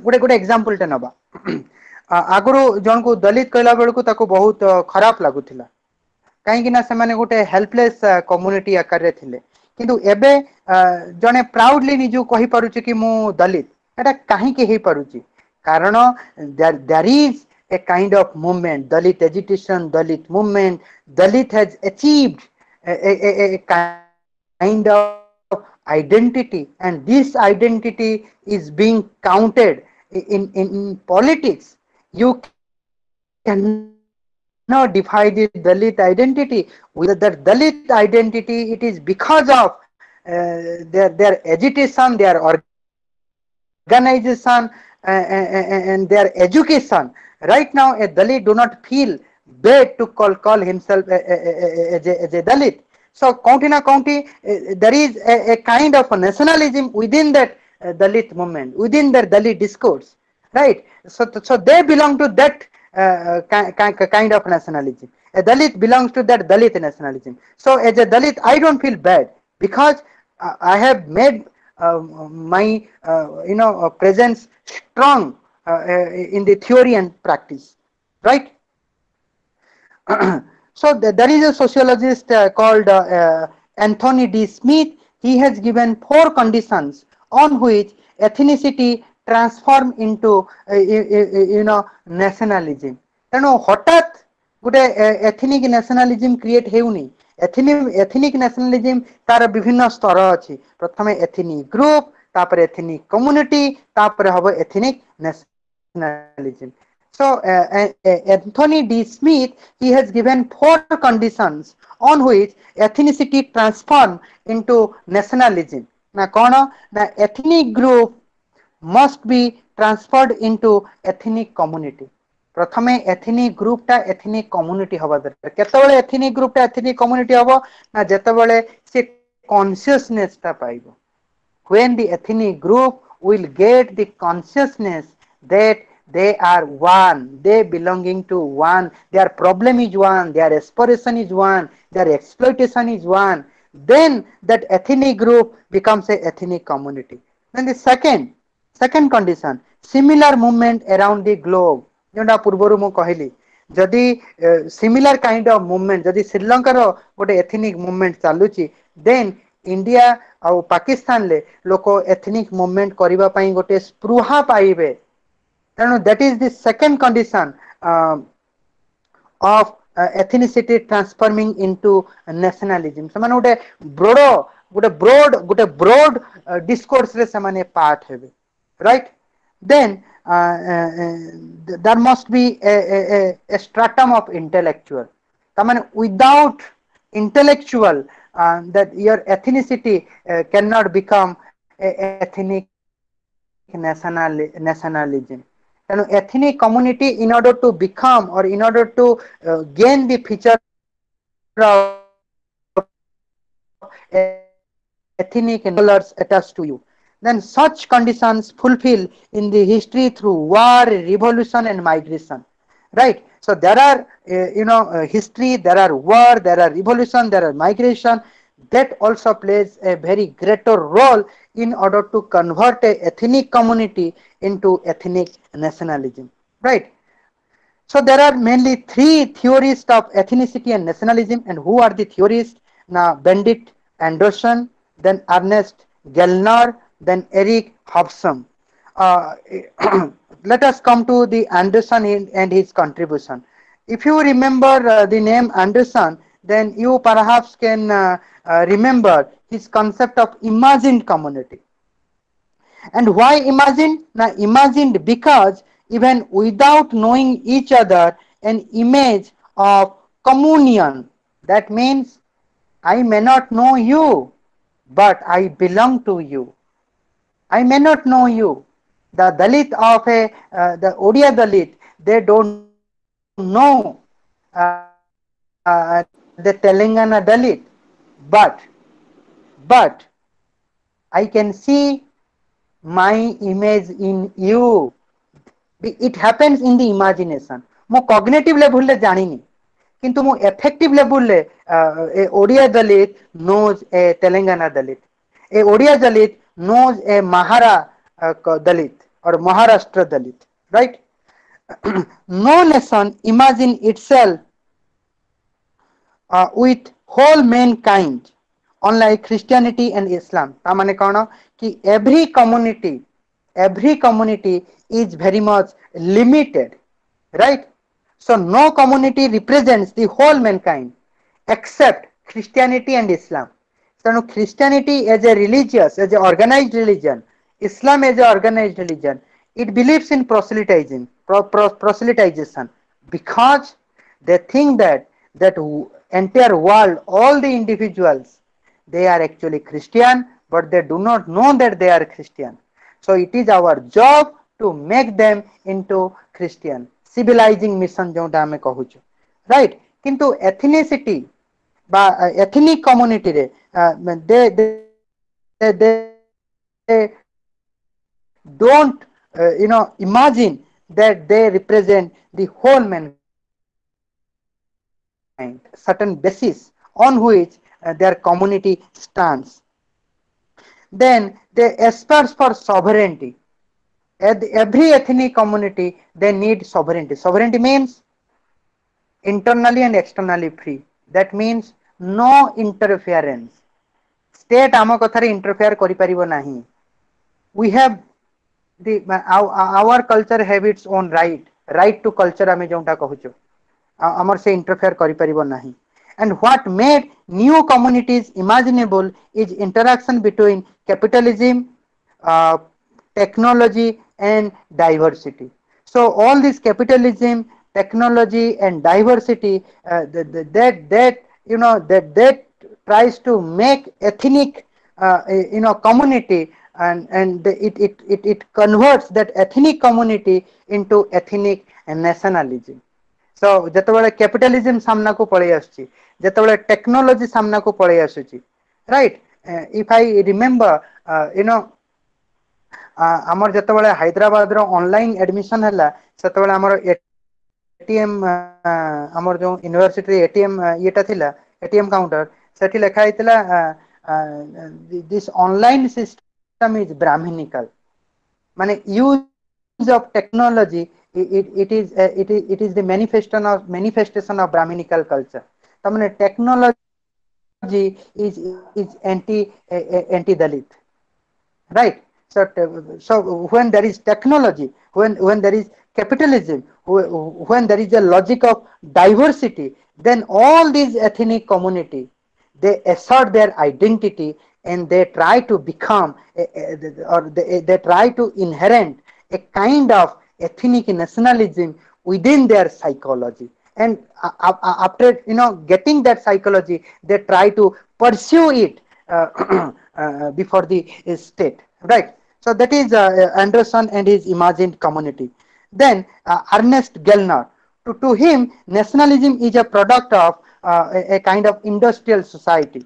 good example ta naba आगुरु जन को दलित कहला bell को ताको बहुत खराब लागुथिला कहीं ना से माने गोटे हेल्पलेस कम्युनिटी आकार रे थिले किंतु एबे जने प्राउडली निजु कहि पारुची कि मु दलित एटा काहे के हे पारुची कारण there is a kind of movement dalit agitation dalit movement dalit has achieved a kind of identity and this identity is being counted in politics. You cannot define the Dalit identity with the Dalit identity. It is because of their agitation, their organization, and their education. Right now, a Dalit do not feel bad to call himself as a Dalit. So, county na county, there is a kind of a nationalism within that Dalit movement, within their Dalit discourse, right? So they belong to that kind of nationalism. A Dalit belongs to that Dalit nationalism. So as a Dalit, I don't feel bad because I have made my presence strong in the theory and practice, right? So there is a sociologist called Anthony D. Smith. He has given 4 conditions on which ethnicity transform into nationalism. Teno hotat gote ethnic nationalism create heuni. Ethnic nationalism tar bibhinna stara achi. Prathame ethnic group, tapare ethnic community, tapare hobo ethnic nationalism. So Anthony D. Smith, he has given 4 conditions on which ethnicity transform into nationalism. Na kono na ethnic group must be transferred into ethnic community. प्रथमे ethnic group टा ethnic community हवा दरकार केतबेले ethnic group टा ethnic community हबो ना जेतबेले से consciousness टा पाइबो. When the ethnic group will get the consciousness that they are one, they belonging to one, their problem is one, their aspiration is one, their exploitation is one, then that ethnic group becomes a ethnic community. Then the second condition, similar movement around the globe. जोटा पूर्वरु मु कहली जदि similar kind of movement जदि श्रीलंका रो गोटे ethnic movement चालुची then India और पाकिस्तान ले लोक ethnic movement करबा पई गोटे स्पृहा पाइबे तेणु that is the second condition of ethnicity transforming into nationalism ସେମାନେ ଗୋଟେ broad discourse ରେ ସେମାନେ part ହେବେ right then there must be a stratum of intellectual ତାମାନେ without intellectual that your ethnicity cannot become a ethnic nationalism. And ethnic community, in order to become or in order to gain the feature of ethnic colors attached to you, then such conditions fulfill in the history through war, revolution, and migration. Right. So there are history, there are war, there are revolution, there are migration. That also plays a very greater role in order to convert a ethnic community into ethnic nationalism. Right. So there are mainly three theorists of ethnicity and nationalism, and who are the theorists? Now, Benedict Anderson, then Ernest Gellner, then Eric Hobson. Let us come to the Anderson and his contribution. If you remember the name Anderson, then you perhaps can remember his concept of imagined community. And why imagined? Now, imagined because even without knowing each other, an image of communion. That means I may not know you, but I belong to you. I may not know you. The Dalit of the Odia Dalit, they don't know the Telangana Dalit, but I can see my image in you. It happens in the imagination. Mo cognitive level le janini, kintu mo effective level le a Odia Dalit knows a Telangana Dalit. A Odia Dalit knows a Mahara Dalit or Maharashtra Dalit, right? No nation imagine itself with whole mankind, unlike Christianity and Islam. तामाने कौन कि every community is very much limited, right? So no community represents the whole mankind except Christianity and Islam. So Christianity as a religious, as an organized religion, Islam as an organized religion, it believes in proselytizing, proselytization, because they think that entire world, all the individuals, they are actually Christian, but they do not know that they are Christian. So it is our job to make them into Christian. Civilizing mission जोटा हमें कहूचु, right? किंतु ethnicity बा ethnic community रे they don't imagine that they represent the whole mankind, certain basis on which their community stands. Then they aspire for sovereignty. Every ethnic community, they need sovereignty. Sovereignty means internally and externally free. That means no interference. State आम कथारे interfere करि परिबो नाही. We have our culture have its own right to culture आमे जोंटा कहूचो. आमर से interfere करि परिबो नाही. And what made new communities imaginable is interaction between capitalism, technology, and diversity. So all this capitalism, technology, and diversity that tries to make ethnic community, and it converts that ethnic community into ethnic nationalism. So जेतबेले capitalism सामना को पळे आछी, जेतबेले technology सामना को पळे आछी, right? If I remember, आमर जेतबेले हैदराबाद रो online admission हला सेतबेले आमर एटीएम आमर जो यूनिवर्सिटी एटीएम येटा थिला एटीएम काउंटर सेठी लेखा हितला this online system is brahminical माने use of technology it is the manifestation of brahminical culture. तमने technology is anti Dalit, right? So when there is technology, when there is capitalism, when there is a logic of diversity, then all these ethnic community, they assert their identity and they try to become or they try to inherent a kind of ethnic nationalism within their psychology. And after getting that psychology, they try to pursue it before the state, right? So that is Anderson and his imagined community. Then Ernest Gellner, to him nationalism is a product of a kind of industrial society.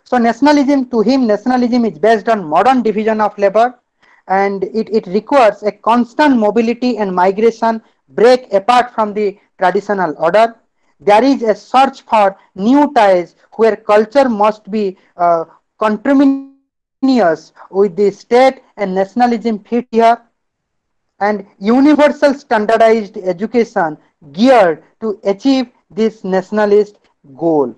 So nationalism, to him, nationalism is based on modern division of labor, and it requires a constant mobility and migration break apart from the traditional order. There is a search for new ties where culture must be conterminous with the state and nationalism fit here, and universal standardized education geared to achieve this nationalist goal.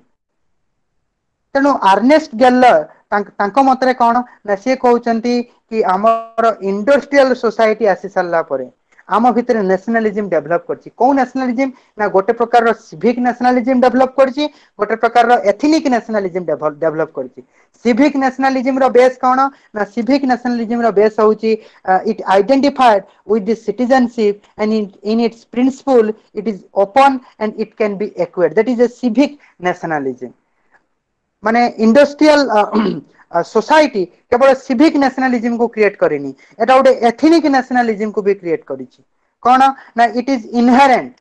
ତେଣୁ ଆର୍ନେଷ୍ଟ ଗେଲର ତାଙ୍କ ମତରେ କଣ ନା ସେ କହୁଛନ୍ତି କି ଆମର industrial society ଆସି ସାରିଲା ପରେ ଆମ ଭିତରେ ନ୍ୟାସନାଲିଜମ ଡେଭଲପ କରିଛି। କୋଉ ନ୍ୟାସନାଲିଜମ ନା ଗୋଟେ ପ୍ରକାରର ସିଭିକ ନ୍ୟାସନାଲିଜମ ଡେଭଲପ କରିଛି, ଗୋଟେ ପ୍ରକାରର ଏଥନିକ ନ୍ୟାସନାଲିଜମ ଡେଭଲପ କରିଛି। ସିଭିକ ନ୍ୟାସନାଲିଜମ ର ବେସ୍ କଣ ନା ସିଭିକ ନ୍ୟାସନାଲିଜମ ର ବେସ୍ ହଉଛି it identified with the citizenship and in its principle it is open and it can be acquired, that is a civic nationalism। माने इंडस्ट्रियल सोसाइटी केवल सिविक नेशनलिज्म को क्रिएट करेनी, एटा गोटे एथनिक नेशनलिज्म को भी create करिछि। कोन ना इट इज इनहेरेंट,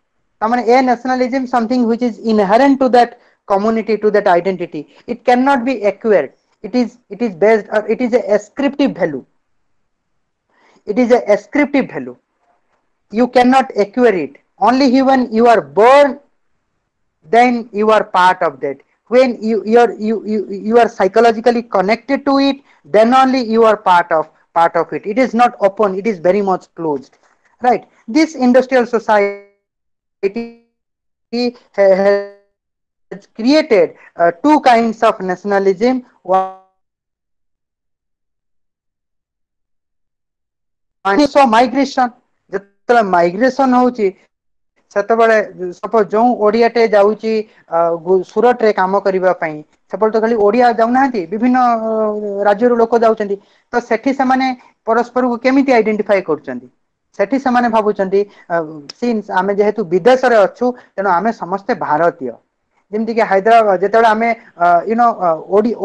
तामाने a nationalism something which is inherent to that community, to that identity, it cannot be acquired, it is based or it is a ascriptive value, it is a ascriptive value, you cannot acquire it, only when you are born then you are part of that, when you are psychologically connected to it, then only you are part of it, it is not open, it is very much closed, right? This industrial society has created two kinds of nationalism, one is so migration, ଯେତେବେଳେ migration ହଉଛି ସେତେବେଳେ suppose ଯୋଉ ଓଡିଆଟେ ଯାଉଛି ସୁରଟରେ କାମ କରିବା ପାଇଁ, ସେପଟେ ତ ଖାଲି ଓଡିଆ ଯାଉନାହାନ୍ତି, ବିଭିନ୍ନ ରାଜ୍ୟରୁ ଲୋକ ଯାଉଛନ୍ତି, ତ ସେଠି ସେମାନେ ପରସ୍ପରକୁ କେମିତି ଆଇଡେଣ୍ଟିଫାଇ କରୁଛନ୍ତି? ସେଠି ସେମାନେ ଭାବୁଛନ୍ତି ସିନ୍ସ ଆମେ ଯେହେତୁ ବିଦେଶରେ ଅଛୁ ତେଣୁ ଆମେ ସମସ୍ତେ ଭାରତୀୟ। ଯେମିତିକି ହାଇଦ୍ରାବାଦ ଯେତେବେଳେ ଆମେ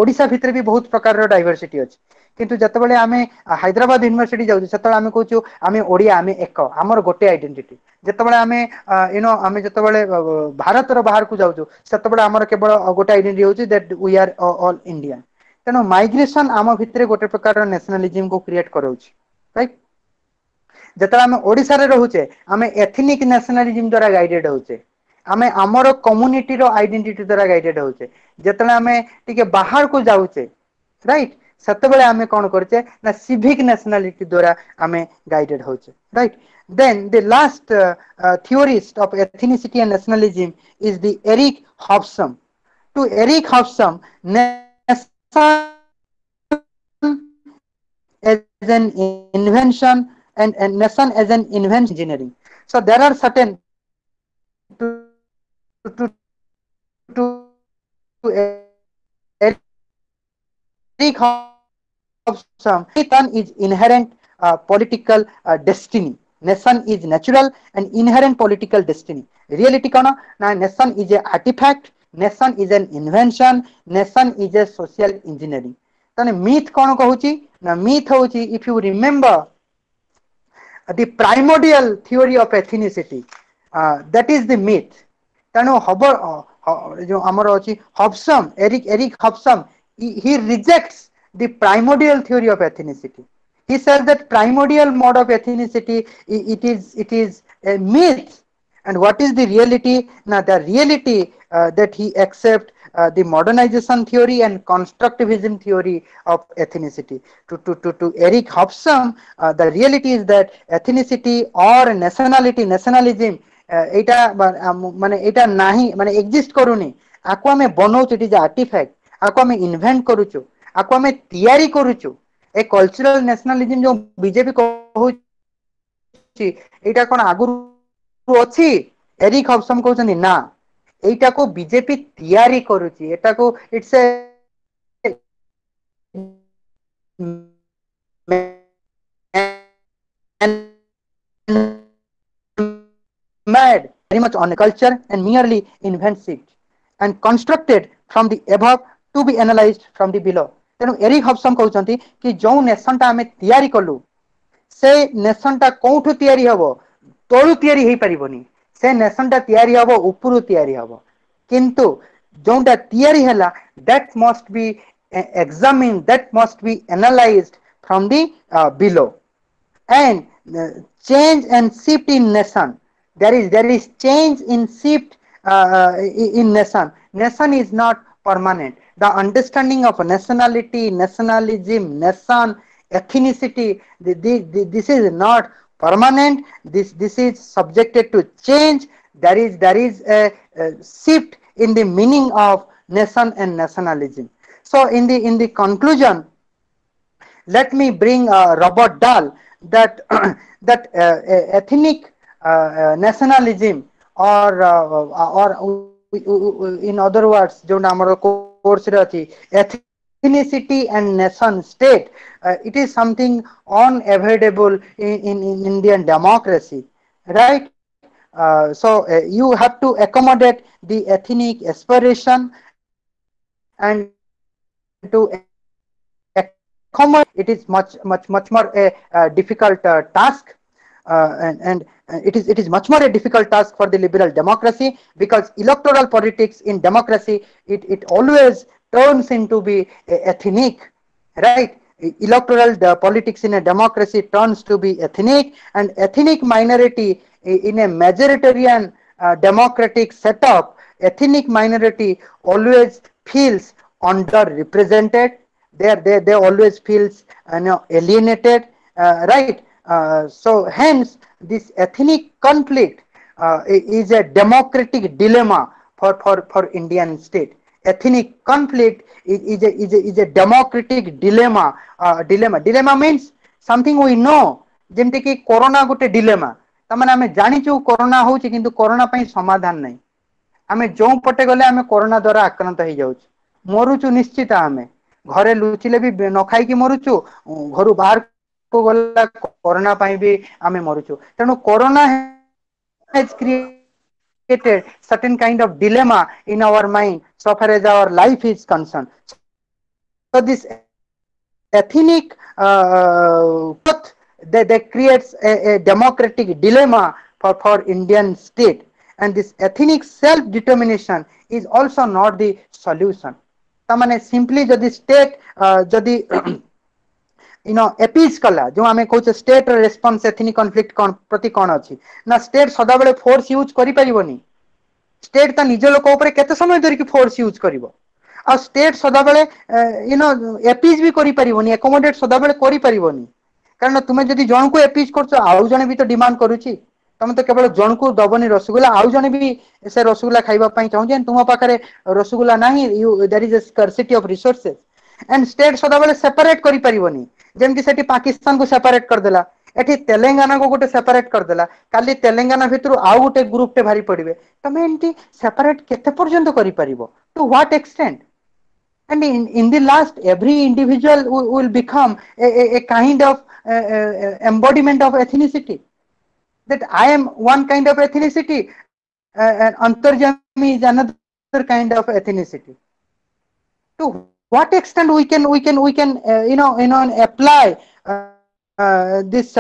ଓଡିଶା ଭିତରେ ବି ବହୁତ ପ୍ରକାରର ଡାଇଭରସିଟି ଅଛି, କିନ୍ତୁ ଯେତେବେଳେ ଆମେ ହାଇଦ୍ରାବାଦ ୟୁନିଭର୍ସିଟି ଯାଉଛୁ ସେତେବେଳେ ଆମେ କହୁଛୁ ଆମେ ଓଡିଆ, ଆମେ ଏକ, ଆମର ଗୋଟେ ଆଇଡେଣ୍ଟିଟି। ଯେତେବେଳେ ଆମେ ଆମେ ଯେତେବେଳେ ଭାରତର ବାହାରକୁ ଯାଉଛୁ ସେତେବେଳେ ଆମର କେବଳ ଗୋଟେ ଆଇଡେଣ୍ଟିଟି ହଉଛି that we are all Indian। ତେଣୁ ମାଇଗ୍ରେସନ ଆମ ଭିତରେ ଗୋଟେ ପ୍ରକାର ନ୍ୟାସନାଲିଜିମ କୁ କ୍ରିଏଟ କରାଉଛି, ରାଇଟ? ଯେତେବେଳେ ଆମେ ଓଡିଶାରେ ରହୁଛେ ଆମେ ଏଥନିକ ନ୍ୟାସନାଲିଜିମ ଦ୍ୱାରା ଗାଇଡେଡ ହଉଛେ, ଆମେ ଆମର କମ୍ୟୁନିଟିର ଆଇଡେଣ୍ଟିଟି ଦ୍ୱାରା ଗାଇଡେଡ ହଉଛେ। ଯେତେବେଳେ ଆମେ ଟିକେ ବାହାରକୁ ଯାଉଛେ, ରାଇଟ, ସେତେବେଳେ ଆମେ କଣ କରୁଛେ ନା ସିଭିକ ନ୍ୟାସନାଲିଟି ଦ୍ୱାରା ଆମେ ଗାଇଡେଡ ହଉଛେ, right? Then the last theorist of ethnicity and nationalism is the Eric Hobsbawm. To Eric Hobsbawm, nation as an invention and nation as an invention engineering. So there are certain to Eric Hobsbawm, nation is inherent political destiny. Nation is natural and inherent political destiny. Reality kana na nation is a artifact, nation is an invention, nation is a social engineering. Tane myth kono kahuchi na myth hochi, if you remember the primordial theory of ethnicity, that is the myth। ତେଣୁ ଯୋଉ ଆମର ଅଛି ହବସମ୍, Erik ହବସମ୍, he rejects the primordial theory of ethnicity. He says that primordial mode of ethnicity it is a myth, and what is the reality? Now the reality that he accepts the modernization theory and constructivism theory of ethnicity. To Eric Hobsbawm, the reality is that ethnicity or nationalism এইটা মানে এটা ନାହିଁ, মানে exist କରୁନି। आको आमे बनाउछु, it is artefact, आको आमे इन्वेंट करूछु, आको आमे तैयारी करूछु। ए कल्चरल नेशनलिज्म जो बीजेपी कहूची एटा कोन आगुरु अछि? एरिक हब्सन कहउछन्ती ना, एटा को बीजेपी तैयारी करूची, एटा को it's a mad very much on culture and merely invents it and constructed from the above to be analyzed from the below. तेणु एरिक हब्सन कहउछन्ती कि जो नेशन टा आमे तैयारी कलु से नेशन टा कोठु तैयारी हबो? तळु तैयारी हेई परिबोनी, से नेशन टा तैयारी हबो उपरु तैयारी हबो। किंतु जोंटा तैयारी हला that must be examined, that must be analyzed from the below. And change and shift in nation, there is change in shift in nation is not permanent. The understanding of nationality, nationalism, nation, ethnicity, this is not permanent, this is subjected to change. There is a shift in the meaning of nation and nationalism. So in the conclusion, let me bring Robert Dahl that that ethnic nationalism or in other words जो हमारे course रे अछि ethnicity and nation state, it is something unavoidable in Indian democracy, right? So you have to accommodate the ethnic aspiration, and to accommodate it is much more a difficult task, and it is much more a difficult task for the liberal democracy, because electoral politics in democracy, it always turns into be ethnic, right? Electoral politics in a democracy turns to be ethnic, and ethnic minority in a majoritarian democratic setup, ethnic minority always feels underrepresented. They always feels alienated, right? So hence this ethnic conflict is a democratic dilemma for Indian state. Ethnic conflict is a democratic dilemma. Dilemma means something we know. जेमती कि corona गोटे dilemma, तमाने आमे जानिचु corona होउची किंतु corona पई समाधान नै। आमे जो पटे गले आमे कोरोना द्वारा आक्रांत हो जाउछु, मरुचु निश्चित, आमे घरे लुचिले भी न खाई कि मरुचु, घरु बाहर को गला कोरोना पई भी आमे मरुचु। तेनु corona has created certain kind of dilemma in our mind so far as our life is concerned. So this ethnic that creates a democratic dilemma for Indian state, and this ethnic self-determination is also not the solution. तामाने simply जदि state जदि एपिज कला जो आमे कहूचे state response ethnic conflict प्रति कौन अच्छी ना, state सदाबेले force use करि परिबोनी। स्टेट ता निज लोक ऊपर केते समय धरि कि फोर्स यूज करिवो, आ स्टेट सदाबेले एपिज भी करि परिबोनी, एकोमोडेट सदाबेले करि परिबोनी। कारण तुमे जदि जन को एपिज करछो, आउ जने भी तो डिमांड करूची, तमे तो केवल जन को दबनी रसगुल्ला, आउ जने भी से रसगुल्ला खाइबा पई चाहूजे, तुम पाखरे रसगुल्ला नाही, there is a scarcity of resources, and state सदाबेले सेपरेट करि परिबोनी। जेमति सेठी पाकिस्तान को सेपरेट कर देला, एठी तेलंगाना को गोटे सेपरेट कर देला, काली तेलंगाना भितरु आउ गोटे ग्रुप टे भारी पड़िबे, तमे एंटी सेपरेट केते पर्यंत करि परिबो, to what extent? And in the last, every individual will become a kind of embodiment of ethnicity, that I am one kind of ethnicity, and Antarjami is another kind of ethnicity. To what extent we can apply this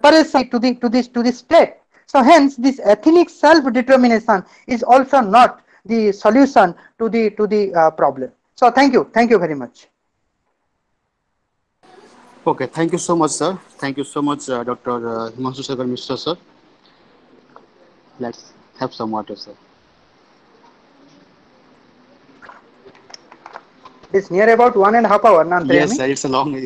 separation to the state. So hence this ethnic self-determination is also not the solution to the problem. So thank you very much. Okay, thank you so much, sir. Thank you so much, Dr. Himanshu Shekhar Mishra, sir. Let's have some water, sir. It's near about 1.5 hours, Yes, sir. It's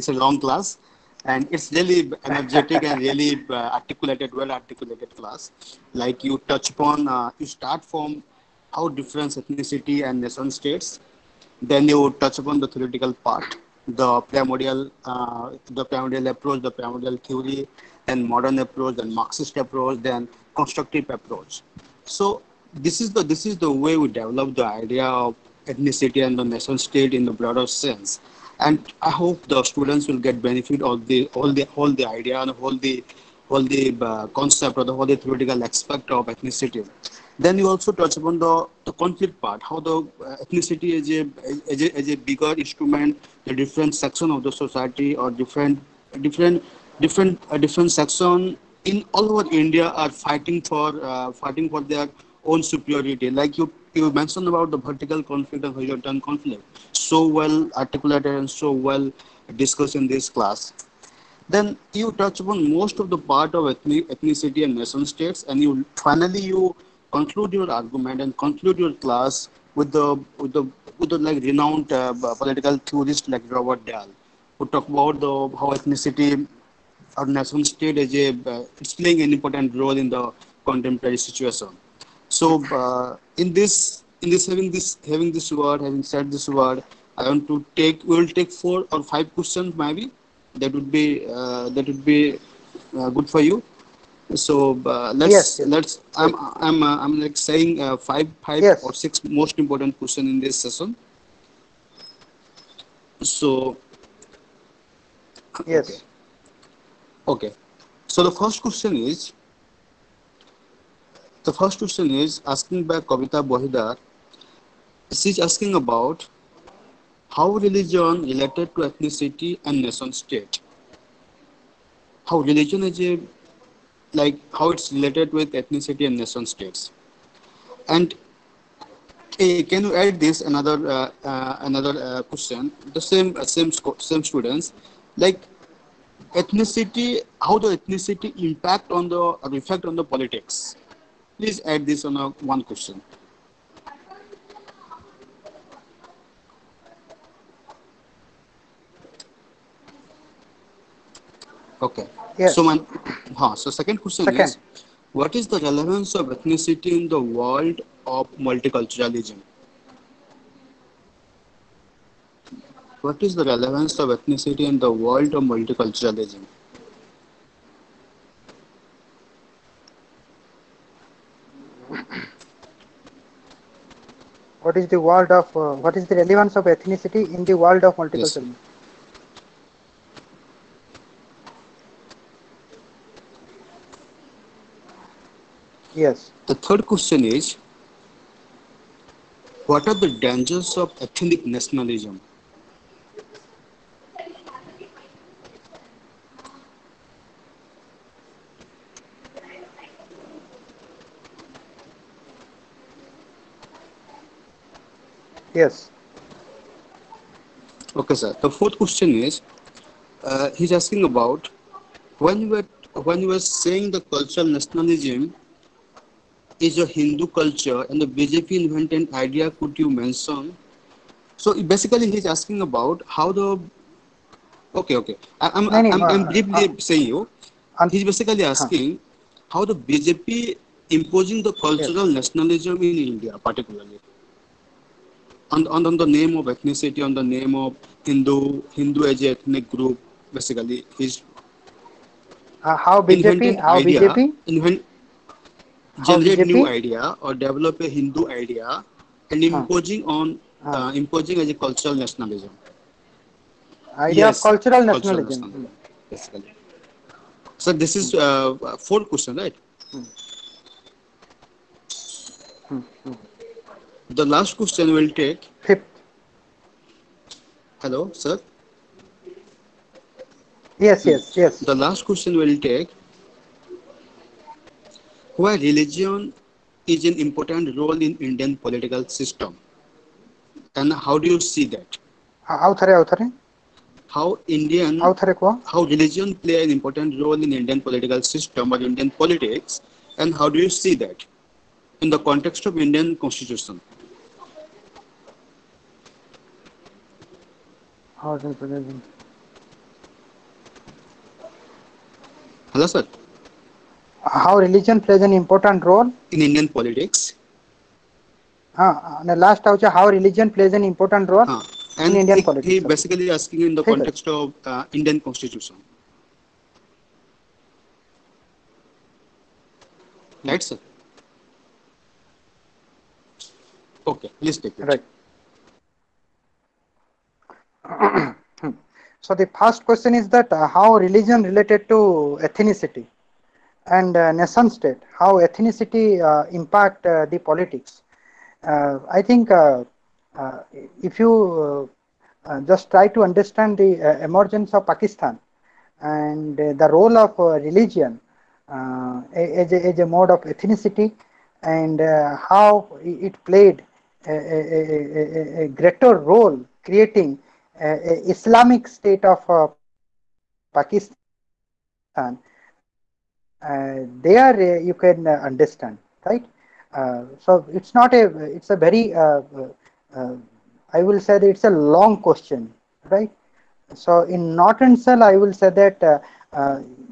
a long class, and it's really energetic and really articulated, well articulated class. Like you touch upon, you start from how different ethnicity and nation states, then you touch upon the theoretical part, the primordial approach, the primordial theory, then modern approach, then Marxist approach, then constructive approach. So this is the way we develop the idea of ethnicity and the nation state in the broader sense. And I hope the students will get benefit of the idea and whole the concept or the whole the theoretical aspect of ethnicity. Then you also touch upon the conflict part, how the ethnicity is a bigger instrument, the different section of the society or different different section in all over India are fighting for their own superiority. Like you mentioned about the vertical conflict and horizontal conflict, so well articulated and so well discussed in this class. Then you touch upon most of the part of ethnicity and nation states, and you conclude your argument and conclude your class with the like renowned political theorist like Robert Dahl, who talk about the how ethnicity or nation state is it's playing an important role in the contemporary situation. So having this word, having said this word, I want to take we will take 4 or 5 questions maybe. That would be good for you. So Yes, yes, let's good. I'm like saying five or Yes, six most important question in this session. So okay, yes. okay. So the first question is asking by Kavita Bohidar. She's asking about how religion related to ethnicity and nation state. How religion is how it's related with ethnicity and nation states. And can you add this another question? The same students, like ethnicity, how the ethnicity impact on the or effect on the politics. Please add this on one question. Okay. So Yes. my so second question Second. is, what is the relevance of ethnicity in the world of multiculturalism? What is the relevance of ethnicity in the world of multiculturalism? What is the relevance of ethnicity in the world of Yes. multiculturalism? Yes. The third question is, what are the dangers of ethnic nationalism? Yes. Okay, sir. The fourth question is, he's asking about when you were when you were saying the cultural nationalism is a Hindu culture and the BJP invented idea, could you mention? So basically, he's asking about how the okay. नहीं नहीं I'm briefly saying you. Um- He's basically हाँ. asking how the BJP imposing the Yes. cultural nationalism in India, particularly on the name of ethnicity, on the name of Hindu as a ethnic group. Basically, he's How BJP? invented How idea, BJP? How generate new BJP? idea or develop a Hindu idea and हाँ. हाँ. imposing as a cultural nationalism. Idea of Yes, cultural cultural nationalism. nationalism, basically. So this is fourth question, right? Hmm. Hmm. Hmm. The last question will take. Fifth. Hello, sir. Yes. Yes. Yes. The last question will take why religion is an important role in Indian political system, and how do you see that? Authare. How Indian, Authare को. how religion play an important role in Indian political system or Indian politics, and how do you see that in the context of Indian constitution? How religion. Hello, sir. How religion plays an important role. In Indian politics. The last house how religion plays an important role Huh. in And Indian he politics. Okay. basically asking in the ठीक है. context of Indian constitution. Right, sir? Okay, please take it. Right. So the first question is that how religion related to ethnicity and nation state, how ethnicity impact the politics. I think uh, if you just try to understand the emergence of Pakistan and the role of religion as a mode of ethnicity, and how it played a greater role creating a Islamic state of Pakistan. There you can understand, right? So it's not a, it's a very uh, I will say that it's a long question, right? So in North and Cell, I will say that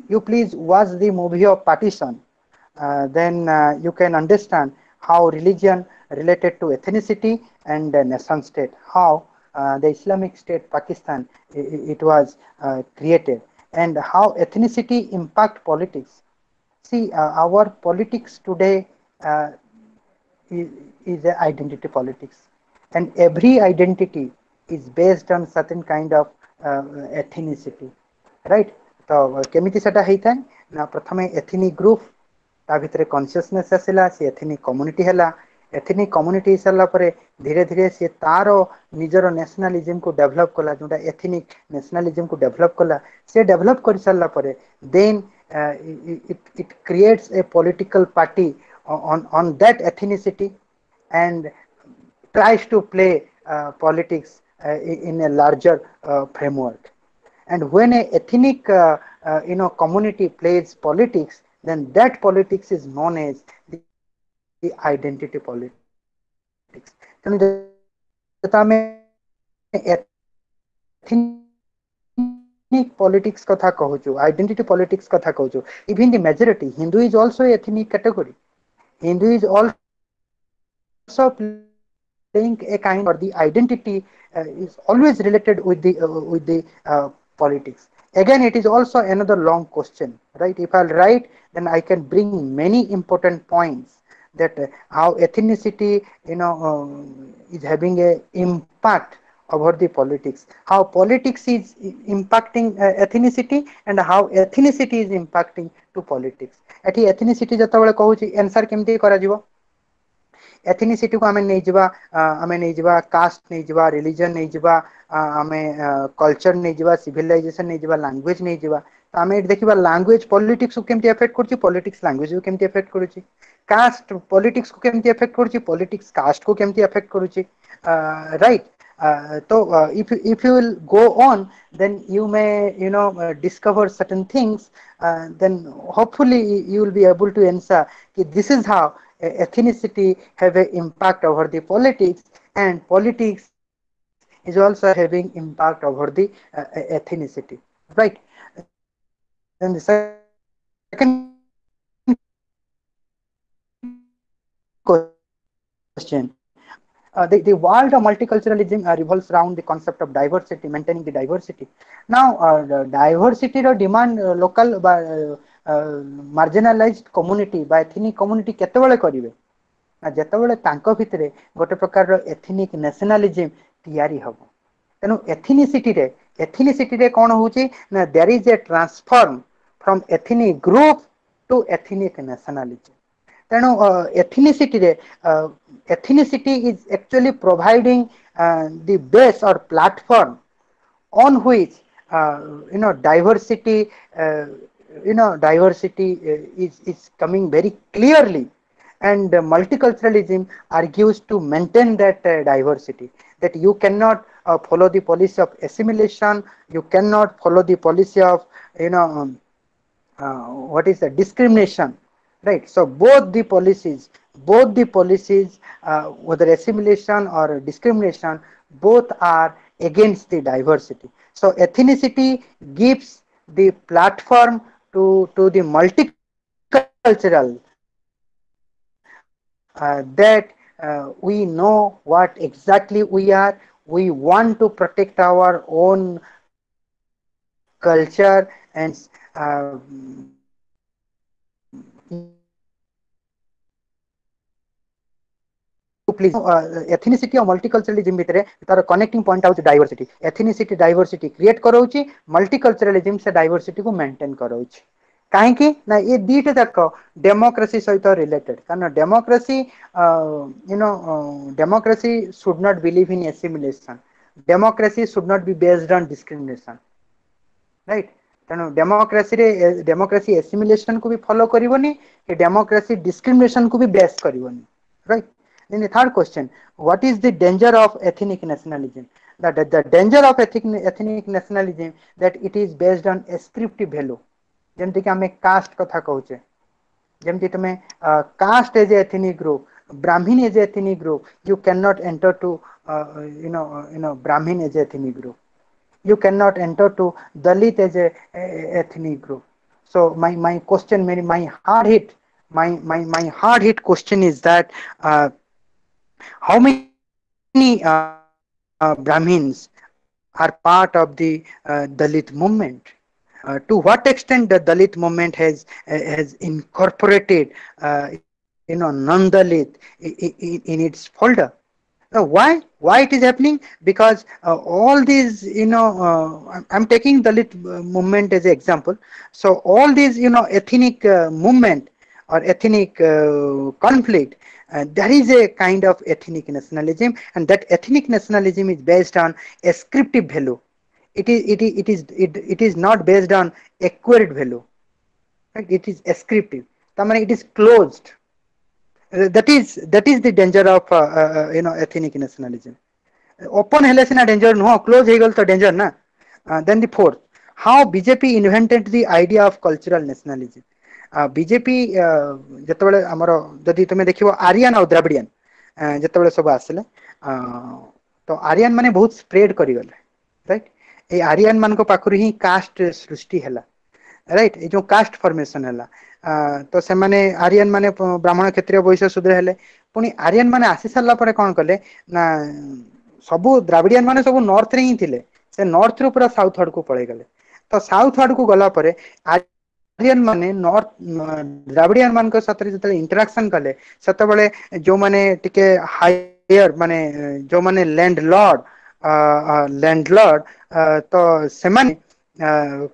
you please watch the movie of Partition. Then you can understand how religion related to ethnicity and nation state, how the Islamic State Pakistan it was created, and how ethnicity impact politics. See, our politics today uh, is, is a identity politics, and every identity is based on certain kind of ethnicity, right? तो केमिति सेटा ହେଇଥାଏ ना प्रथमे ethnic group ता भितरे consciousness आसिला से ethnic community हैला एथनिक कम्युनिटी हिसाला परे धीरे धीरे से तारो निजरो नेशनलिज्म को डेवलप कला जोटा एथनिक नेशनलिज्म को डेवलप कला से डेवलप कर साला परे then it creates a political party on that ethnicity and tries to play politics in a larger framework. And when a ethnic community plays politics, then that politics is known as the identity politics. ତେଣୁ ଯେତେବେଳେ ଆମେ ethnic politics କଥା କହୁଛୁ identity politics କଥା କହୁଛୁ even the majority Hindu is also a ethnic category. Hindu is also playing a kind of role or the identity is always related with the politics. Again, it is also another long question, right? If I'll write, then I can bring many important points that how ethnicity, is having a impact over the politics. How politics is impacting ethnicity and how ethnicity is impacting to politics. एठी ethnicity जतबेले कहूची answer केमती करा जीवो ethnicity को आमे नहीं जावा cast नहीं जावा religion नहीं जावा आमे कल्चर नहीं जावा सिविलाइजेशन नहीं जावा लैंग्वेज नहीं जावा तो आमे देखिबा लैंग्वेज पॉलिटिक्स को केमती इफेक्ट करची पॉलिटिक्स लैंग्वेज को केमती इफेक्ट करची कास्ट पॉलिटिक्स को केमती इफेक्ट करची पॉलिटिक्स कास्ट को केमती इफेक्ट करची right so if you will go on then you may discover certain things then hopefully you will be able to answer this is how ethnicity have an impact over the politics and politics is also having impact over the ethnicity, right? Then the second question the world of multiculturalism revolves around the concept of diversity, maintaining the diversity. Now the diversity ର demand local marginalized community ବା ethnic community କେତେବେଳେ କରିବେ ନା ଯେତେବେଳେ ତାଙ୍କ ଭିତରେ ଗୋଟେ ପ୍ରକାରର ethnic nationalism ତିଆରି ହବ ତେଣୁ ethnicity ରେ କ'ଣ ହଉଛି ନା there is a transform from ethnic group to ethnic nationalism. ତେଣୁ ethnicity is actually providing the base or platform on which diversity is coming very clearly, and multiculturalism argues to maintain that diversity, that you cannot follow the policy of assimilation, you cannot follow the policy of what is the discrimination, right? So both the policies whether assimilation or discrimination, both are against the diversity. So ethnicity gives the platform to the multicultural, that we know what exactly we are. We want to protect our own culture and ethnicity और multiculturalism भितर तार connecting point out diversity ethnicity diversity create कराउची multiculturalism से diversity को maintain कराउची कहीं ना ये दीटा जाक डेमोक्रेसी सहित रिलेटेड कारण democracy democracy should not believe in assimilation democracy should not be based on discrimination right तेणु डेमोक्रेसी एसिमिलेशन को भी फॉलो करनी डेमोक्रेसी डिस्क्रिमिनेशन को भी बेस करनी right Then the third question, what is the danger of ethnic nationalism? The danger of ethnic nationalism that it is based on ascriptive value. जेमती कि हमें कास्ट कथा कहूचे जेमती तुम्हें caste as ethnic group Brahmin as ethnic group you can not enter to Brahmin as ethnic group you cannot enter to Dalit as a ethnic group. So my question, my hard hit, my hard hit question is that how many Brahmins are part of the Dalit movement? To what extent the Dalit movement has incorporated non-Dalit in its folder? Why it is happening? Because all these I'm taking Dalit movement as an example. So all these ethnic movement or ethnic conflict, there is a kind of ethnic nationalism, and that ethnic nationalism is based on ascriptive value. It is not based on acquired value, right? It is ascriptive. It is closed. That is the danger of ethnic nationalism. Open hele sina danger no, close hegal to danger na. Then the fourth, how BJP invented the idea of cultural nationalism. BJP जितेबाला आमर जदि तुम देख आर्यन और Dravidian जितेबाला सब आसले तो आर्यन माने बहुत स्प्रेड करिगले राइट ए आर्यन मान को पाखरु ही कास्ट सृष्टि हैला राइट ए जो कास्ट फॉर्मेशन हैला तो से माने आर्यन माने ब्राह्मण क्षत्रिय वैश्य शूद्र हेले पुनी आर्यन माने आसी सारला परे कोन कले ना सबु द्राविडियन माने सबु नॉर्थ रे ही थिले से नॉर्थ रो पूरा साउथ आड़ को पळे गले तो साउथ आड़ को गला परे आर्यन माने नॉर्थ द्राविडियन मान को साथ जते इंटरेक्शन कले सते बेले जो माने टिके हायर माने जो माने लैंडलॉर्ड तो से माने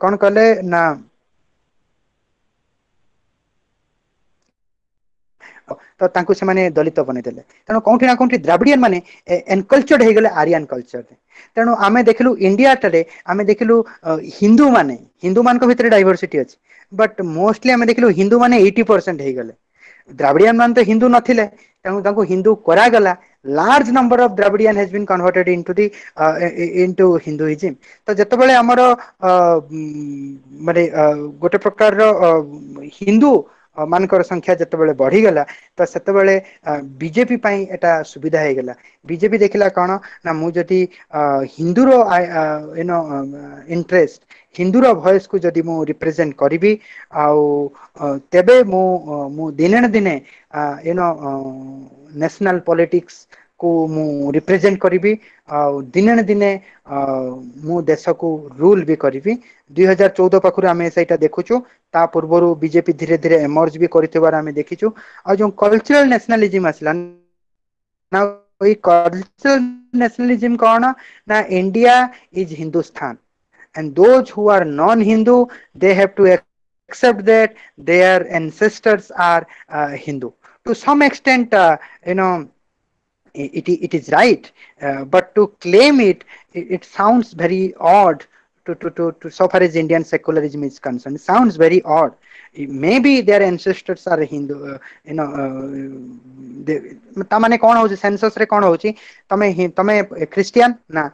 कोन कले ना तो तांको से माने दलित बने देले तेणु कोठी ना कोठी द्राविडियन माने एनकल्चर्ड हे गेले आर्यन कल्चर तेणु आमे देखलु इंडिया टरे आमे देखलु हिंदू मान को भितर डाइवर्सिटी अछि बट मोस्टली आमे देखलु हिंदू माने 80% हे गेले द्राविडियन मान तो हिंदू नथिले तेणु तांको हिंदू करा गला large number of Dravidian has been converted into Hinduism तो जते बेले हमर माने गोटे प्रकार रो हिंदू मानकर संख्या जिते बड़े बढ़ी गला तो सेते बेले बीजेपी पाई एटा सुविधा हे गला बीजेपी देखला कौन ना मु जदि हिंदू रो इंटरेस्ट हिंदू रो वॉइस को जदि मु रिप्रेजेंट करिवि आउ तेबे मु दिने न दिने नेशनल पॉलिटिक्स को मु रिप्रेजेंट करिवि आउ दिने न दिने मु देश को रूल भी करिवि 2014 पाखरु आमे सेटा देखुछु ता पूर्वरु बीजेपी धीरे धीरे एमर्ज भी करथिबार आमे देखिछु आ जो कल्चरल नेशनलिज्म आसला ना ओई कल्चरल नेशनलिज्म कोन ना India is Hindustan and those who are non Hindu they have to accept that their ancestors are Hindu to some extent it is right but to claim it sounds very odd to so far as Indian secularism is concerned. It sounds very odd. Maybe their ancestors are Hindu. तामाने कौन होची census रे कौन होची तमे Christian ना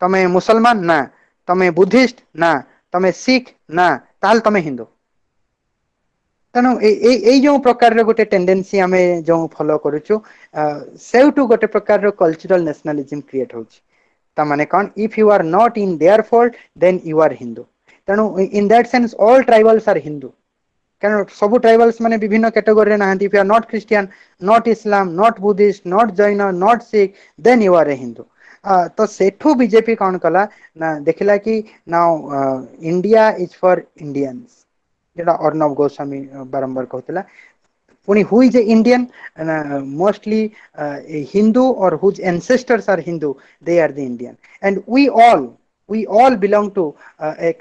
तमे मुसलमान ना तमे बुद्धिस्ट ना तमे सिख ना ताल तमे हिंदू तेणु ये जो प्रकार गोटे टेंडेंसी आम जो फॉलो करूचु सेउटू गोटे प्रकार कल्चरल नेशनलिज्म क्रिएट होची माने कौन if you are not in their fold then you are Hindu ତେଣୁ in that sense all tribals are Hindu କାରଣ ସବୁ ଟ୍ରାଇବାଲ୍ସ ମାନେ ବିଭିନ୍ନ କ୍ୟାଟେଗୋରୀରେ ନାହାନ୍ତି if you are not Christian not Islam not Buddhist not Jaina not Sikh then you are a Hindu ତ ସେଠୁ BJP କ'ଣ କଲା ନା ଦେଖିଲା କି now India is for Indians যেটা অর্ণব গোস্বামী বারম্বার কହୁଥିଲା ପୁଣି who is a Indian mostly a Hindu or whose ancestors are Hindu they are the Indian and we all belong to a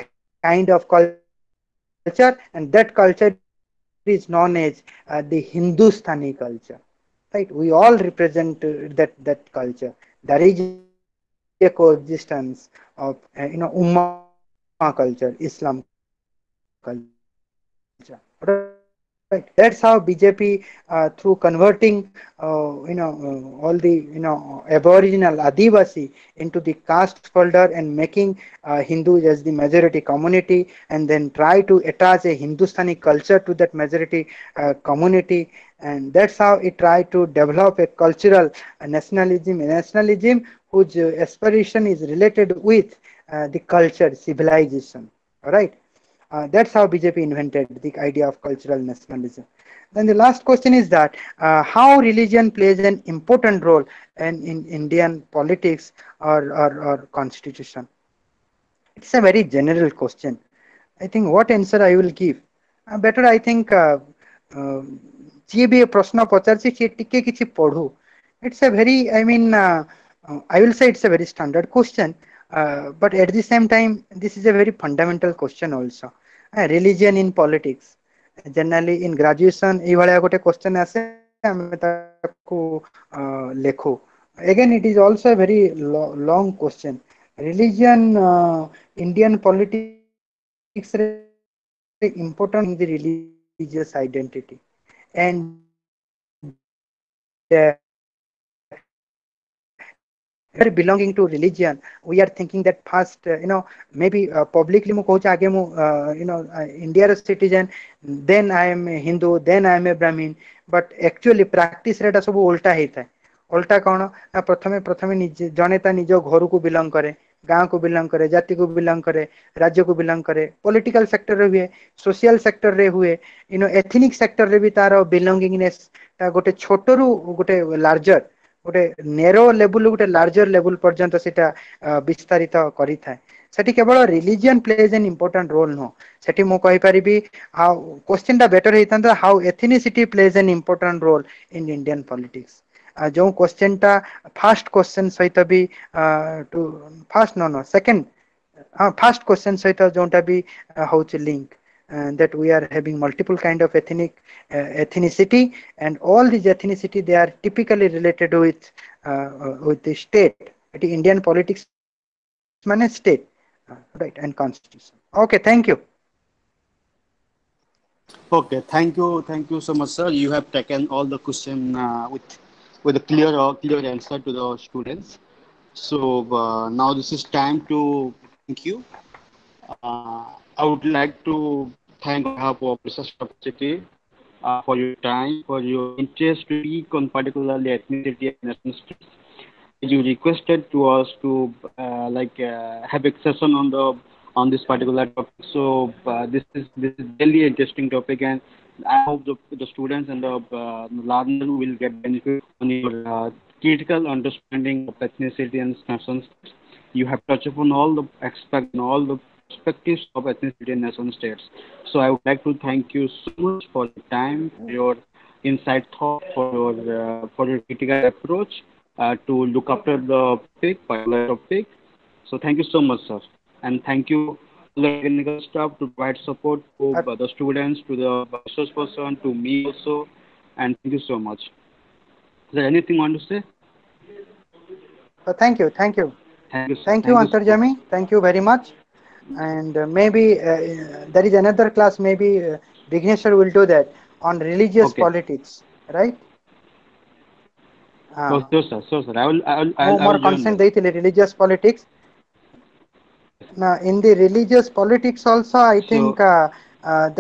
kind of culture and that culture is known as the Hindustani culture right we all represent that culture there is a coexistence of Ummah culture Islam culture right that's how BJP through converting all the aboriginal Adivasi into the caste folder and making Hindus as the majority community and then try to attach a Hindustani culture to that majority community and that's how it tried to develop a cultural nationalism whose aspiration is related with the culture civilization all right that's how BJP invented the idea of cultural nationalism. Then the last question is that how religion plays an important role in Indian politics or constitution. It's a very general question. I think what answer I will give. Better I think ଯିଏ ବି ପ୍ରଶ୍ନ ପଚାରିଛି ସିଏ ଟିକେ କିଛି ପଢୁ. It's a very I will say it's a very standard question but at the same time this is a very fundamental question also. Religion in politics generally in graduation ଏଇଭଳିଆ ଗୋଟେ question ଆସେ ଆମେ ତାକୁ ଲେଖୁ again it is also a very long question religion Indian politics ରେ important in the religious identity and belonging to religion we are thinking that first maybe publicly mu କହୁଛି ଆଗେ ମୁଁ India's citizen then I am a Hindu then I am a Brahmin but actually practice ରେ ଏଟା ସବୁ ଓଲଟା ହେଇଥାଏ ଓଲଟା କ'ଣ ନା ପ୍ରଥମେ ଜଣେ ତା ନିଜ ଘରକୁ ବିଲଙ୍ଗ କରେ ଗାଁକୁ ବିଲଙ୍ଗ କରେ ଜାତିକୁ ବିଲଙ୍ଗ କରେ ରାଜ୍ୟକୁ ବିଲଙ୍ଗ କରେ ପଲିଟିକାଲ ସେକ୍ଟରରେ ହୁଏ ସୋସିଆଲ ସେକ୍ଟରରେ ହୁଏ ଏଥନିକ ସେକ୍ଟରରେ ବି ତାର ବିଲଙ୍ଗିଂନେସ୍ ତା ଗୋଟେ ଛୋଟରୁ ଗୋଟେ ଲାର୍ଜର ଗୋଟେ ନେରୋ ଲେବୁଲ ଗୋଟେ ଲାର୍ଜର ଲେବୁଲ ପର୍ଯ୍ୟନ୍ତ ସେଟା ବିସ୍ତାରିତ କରିଥାଏ ସେଠି କେବଳ religion plays an important role ନୁହଁ ସେଠି ମୁଁ କହିପାରିବି ହାଉ କ୍ୱେଶ୍ଚିନ୍ ଟା ବେଟର ହେଇଥାନ୍ତା how ethnicity plays an important role in Indian politics ଯୋଉ କ୍ୱେଶ୍ଚିନ୍ ଟା ଫାର୍ଷ୍ଟ କ୍ୱେଶ୍ଚିନ୍ ସହିତ ବି first no second first question सहित जोटा भी होची link that we are having multiple kind of ethnicity and all these ethnicity they are typically related with the state it Indian politics mane state right and constitution okay thank you Thank you so much, sir. You have taken all the question with a clear answer to the students. So now this is time to thank you. I would like to thank on behalf of Research Capacity for your time, for your interest to speak on particularly ethnicity and ethnicity. You requested to us to have a session on this particular topic. So this is really interesting topic, and I hope the students and the learner will get benefit on your critical understanding of ethnicity and nation states. You have touched upon all the aspects and all the perspectives of ethnicity and nation states. So I would like to thank you so much for your time, for your insight thought, for your critical approach to look after the topic, particular topic. So thank you so much, sir, and thank you to the technical staff to provide support to the students, to the resource person, to me also, and thank you so much. Is there anything you want to say? thank you Thank you, sir. thank you Thank you so much. Antarjami thank you very much and maybe there is another class maybe Vigneshwar will do that on religious Okay. politics right Oh, sure, sir. Sure, sir. ମୁଁ I ମୋର will join consent that. ଦେଇଥିଲି religious politics Yes. now in the religious politics also I So think that